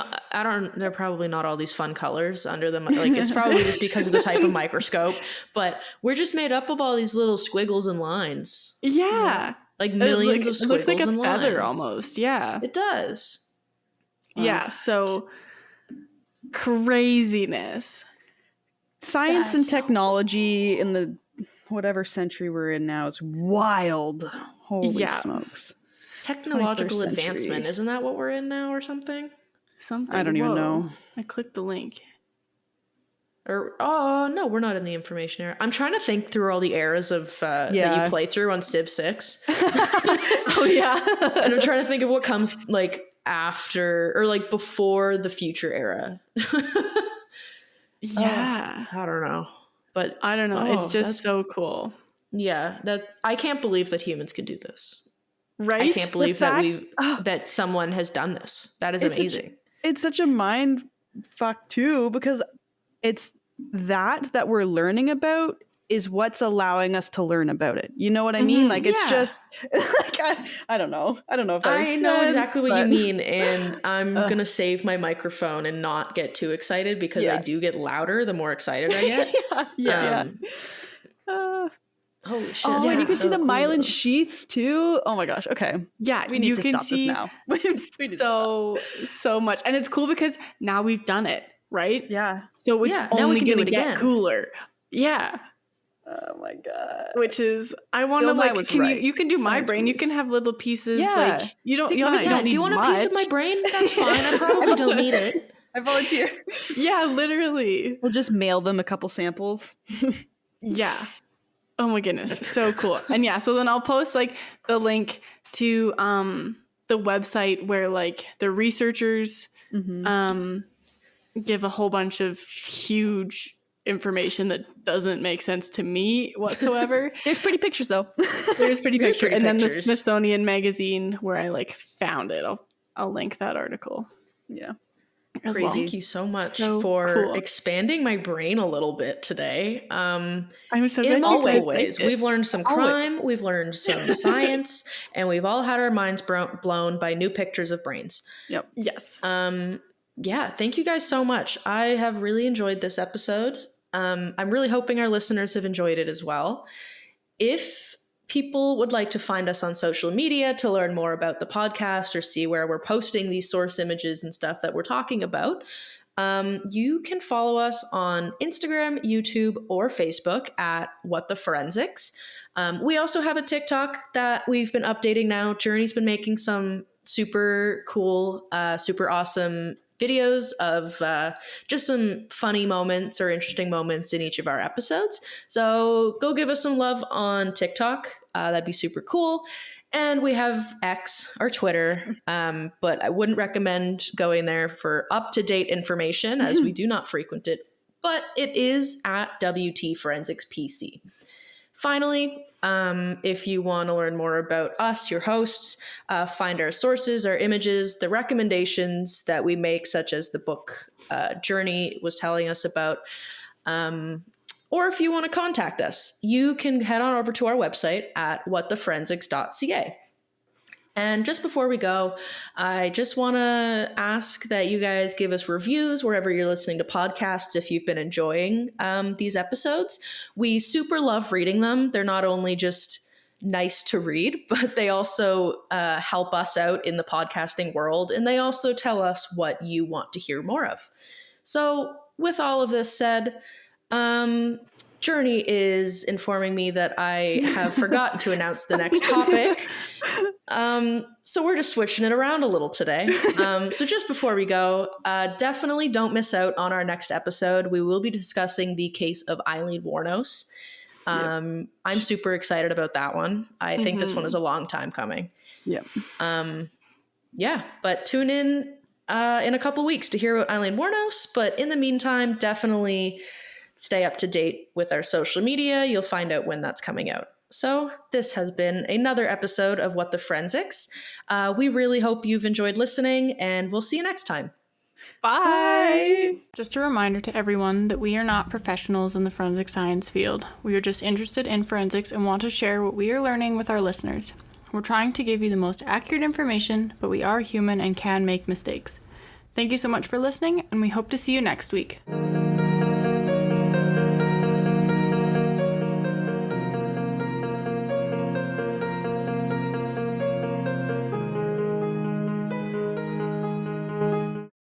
they're probably not all these fun colors under them. Like, it's probably just because of the type of microscope, but we're just made up of all these little squiggles and lines. Yeah. Like millions of It squiggles looks like a and feather lines. almost. Yeah. It does. Yeah. So craziness. Science That's and so technology in the whatever century we're in now, it's wild. Holy smokes. Technological 21st advancement. century. Isn't that what we're in now or something? Something. I don't even Whoa. know. I clicked the link. Or, oh, no, we're not in the information era. I'm trying to think through all the eras of that you play through on Civ 6. Oh, yeah. And I'm trying to think of what comes, like, after or, like, before the future era. Yeah. I don't know. But I don't know. It's that's just so cool. Yeah, that I can't believe that humans can do this. Right? I can't believe fact- that someone has done this. That is amazing. It's such a mind fuck too, because it's that we're learning about is what's allowing us to learn about it. You know what I mean? Like, it's just like, I don't know. I don't know if that I makes know sense, exactly what but- you mean, and I'm gonna save my microphone and not get too excited because I do get louder the more excited I get. yeah. Holy shit! Oh, and you can so see the cool, myelin though. sheaths too. Oh my gosh. Okay. Yeah. We need you to can stop this see now. We need to stop. so much. And it's cool because now we've done it, right? Yeah. So it's Yeah, now we only can do going it to get again. cooler. Yeah. Oh my god. Which is, I want to Bill Nye like, was right. you can do my Science brain. You rules. can have little pieces. Yeah. Like, you Take obviously mine. don't need do you want a piece of my much. brain? That's fine. I probably don't need it. I volunteer. Yeah, literally. We'll just mail them a couple samples. Yeah. Oh my goodness. So cool. And yeah, so then I'll post like the link to the website where like the researchers give a whole bunch of huge information that doesn't make sense to me whatsoever. There's pretty pictures though. There's pretty Very picture. pretty And then the pictures. Smithsonian magazine where I like found it. I'll link that article Yeah. as Crazy. well. Thank you so much So for cool. expanding my brain a little bit today. I'm so In glad you guys multiple ways. liked it. We've learned some Always. crime, we've learned some science, and we've all had our minds blown by new pictures of brains. Yep. Yes. Yeah, thank you guys so much. I have really enjoyed this episode. I'm really hoping our listeners have enjoyed it as well. If people would like to find us on social media to learn more about the podcast or see where we're posting these source images and stuff that we're talking about, you can follow us on Instagram, YouTube, or Facebook at What the Forensics. We also have a TikTok that we've been updating now. Journey's been making some super cool, super awesome videos of just some funny moments or interesting moments in each of our episodes. So go give us some love on TikTok. That'd be super cool. And we have X or Twitter, but I wouldn't recommend going there for up-to-date information as we do not frequent it. But it is at WT Forensics PC. Finally, if you want to learn more about us, your hosts, find our sources, our images, the recommendations that we make, such as the book Journey was telling us about, or if you want to contact us, you can head on over to our website at whattheforensics.ca. And just before we go, I just want to ask that you guys give us reviews wherever you're listening to podcasts if you've been enjoying these episodes. We super love reading them. They're not only just nice to read, but they also help us out in the podcasting world, and they also tell us what you want to hear more of. So with all of this said, Journey is informing me that I have forgotten to announce the next topic. So we're just switching it around a little today. So just before we go, definitely don't miss out on our next episode. We will be discussing the case of Eileen Wuornos. I'm super excited about that one. I think this one is a long time coming. Yep. Yeah, but tune in a couple weeks to hear about Eileen Wuornos. But in the meantime, definitely stay up to date with our social media. You'll find out when that's coming out. So this has been another episode of What the Forensics. We really hope you've enjoyed listening, and we'll see you next time. Bye! Just a reminder to everyone that we are not professionals in the forensic science field. We are just interested in forensics and want to share what we are learning with our listeners. We're trying to give you the most accurate information, but we are human and can make mistakes. Thank you so much for listening, and we hope to see you next week.